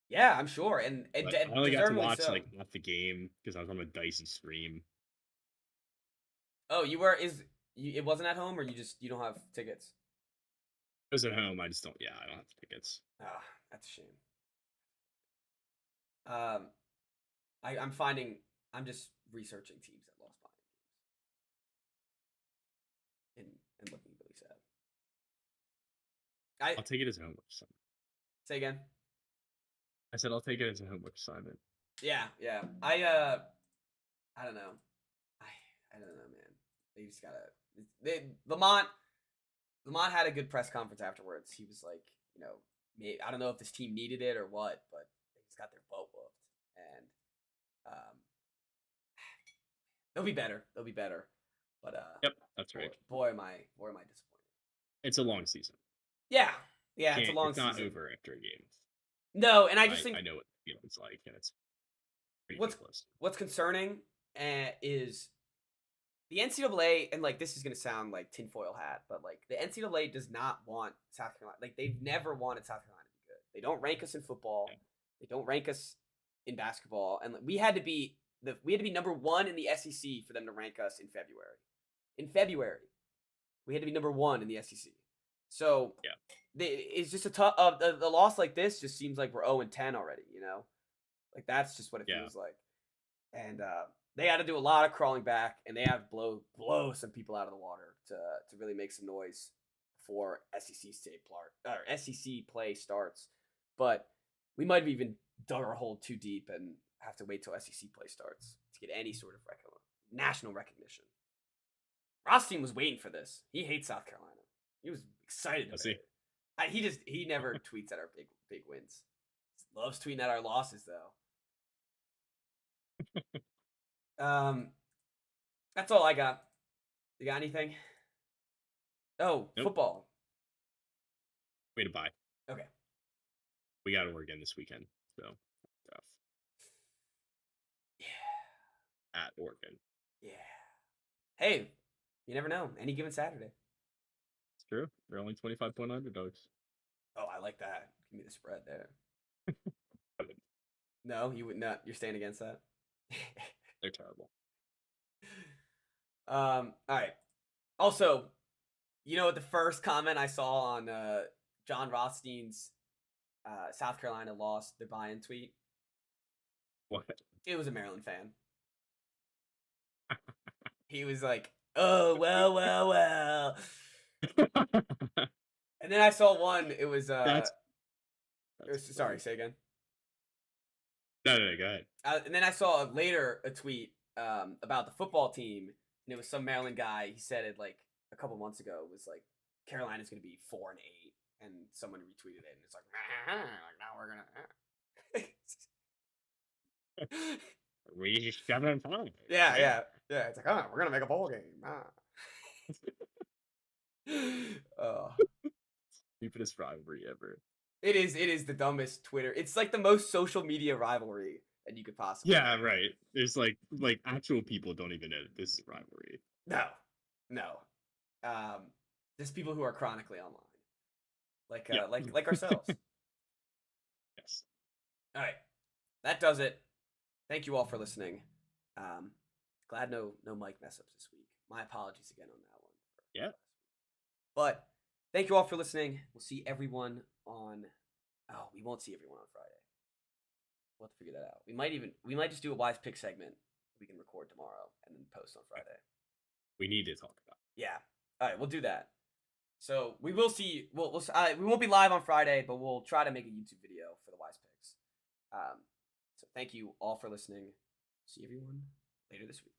Yeah, I'm sure. And I only got to watch like half the game because I was on a dicey stream. Oh, it wasn't at home, or you don't have tickets? It was at home. I don't have tickets. Ah, that's a shame. I'm just researching teams that lost by games. And looking really sad. I'll take it as a homework assignment. Say again? I said I'll take it as a homework assignment. Yeah. I don't know. I don't know, man. They just gotta. Lamont had a good press conference afterwards. He was like, I don't know if this team needed it or what, but they just got their butt whooped, and they'll be better. But yep, that's right. Boy, am I disappointed. It's a long season. Yeah, it's a long season. It's not over after a game. No, and I just think I know what the feeling's like, and it's what's concerning is the NCAA, and like this is gonna sound like tinfoil hat, but like the NCAA does not want South Carolina. Like they've never wanted South Carolina to be good. They don't rank us in football. Yeah. They don't rank us in basketball, and we had to be number 1 in the SEC for them to rank us in February. In February, we had to be number 1 in the SEC. So yeah, it's just a tough. The loss like this just seems like we're 0-10 already. Like that's just what it feels like. And they had to do a lot of crawling back, and they have to blow some people out of the water to really make some noise before SEC play starts. But we might have even dug our hole too deep and have to wait till SEC play starts to get any sort of national recognition. Rothstein was waiting for this. He hates South Carolina. He was excited. He never tweets at our big wins. Loves tweeting at our losses though. That's all I got. You got anything? Oh, nope. Football. Way to buy. Okay. We got Oregon this weekend, so tough. Yeah. At Oregon. Yeah. Hey, You never know. Any given Saturday. It's true. They're only 25-point underdogs. Oh, I like that. Give me the spread there. No, you would not. You're staying against that. They're terrible. All right. Also, you know what? The first comment I saw on John Rothstein's South Carolina lost their buy-in tweet. What? It was a Maryland fan. He was like, "Oh well." And then I saw one. It was That's sorry. funny. Say again. No, go ahead. And then I saw later a tweet about the football team, and it was some Maryland guy. He said it like a couple months ago. It was like Carolina's going to be 4-8, and someone retweeted it, and it's like, now we're gonna. We 7-5. Yeah. It's like, oh, we're gonna make a bowl game. Oh, Stupidest rivalry ever. it is the dumbest Twitter. It's like the most social media rivalry that you could possibly. Yeah, right. There's like actual people don't even know this is rivalry. No. Just people who are chronically online, like Yeah. like ourselves. Yes. All right, that does it. Thank you all for listening. Glad no mic mess ups this week. My apologies again on that one. Yeah. But thank you all for listening. We'll see everyone on. Oh, we won't see everyone on Friday. We'll have to figure that out. We might just do a wise pick segment we can record tomorrow and then post on Friday. We need to talk about it. Yeah. All right, we'll do that. So we will see. We won't be live on Friday, but we'll try to make a YouTube video for the wise picks. So thank you all for listening. See everyone later this week.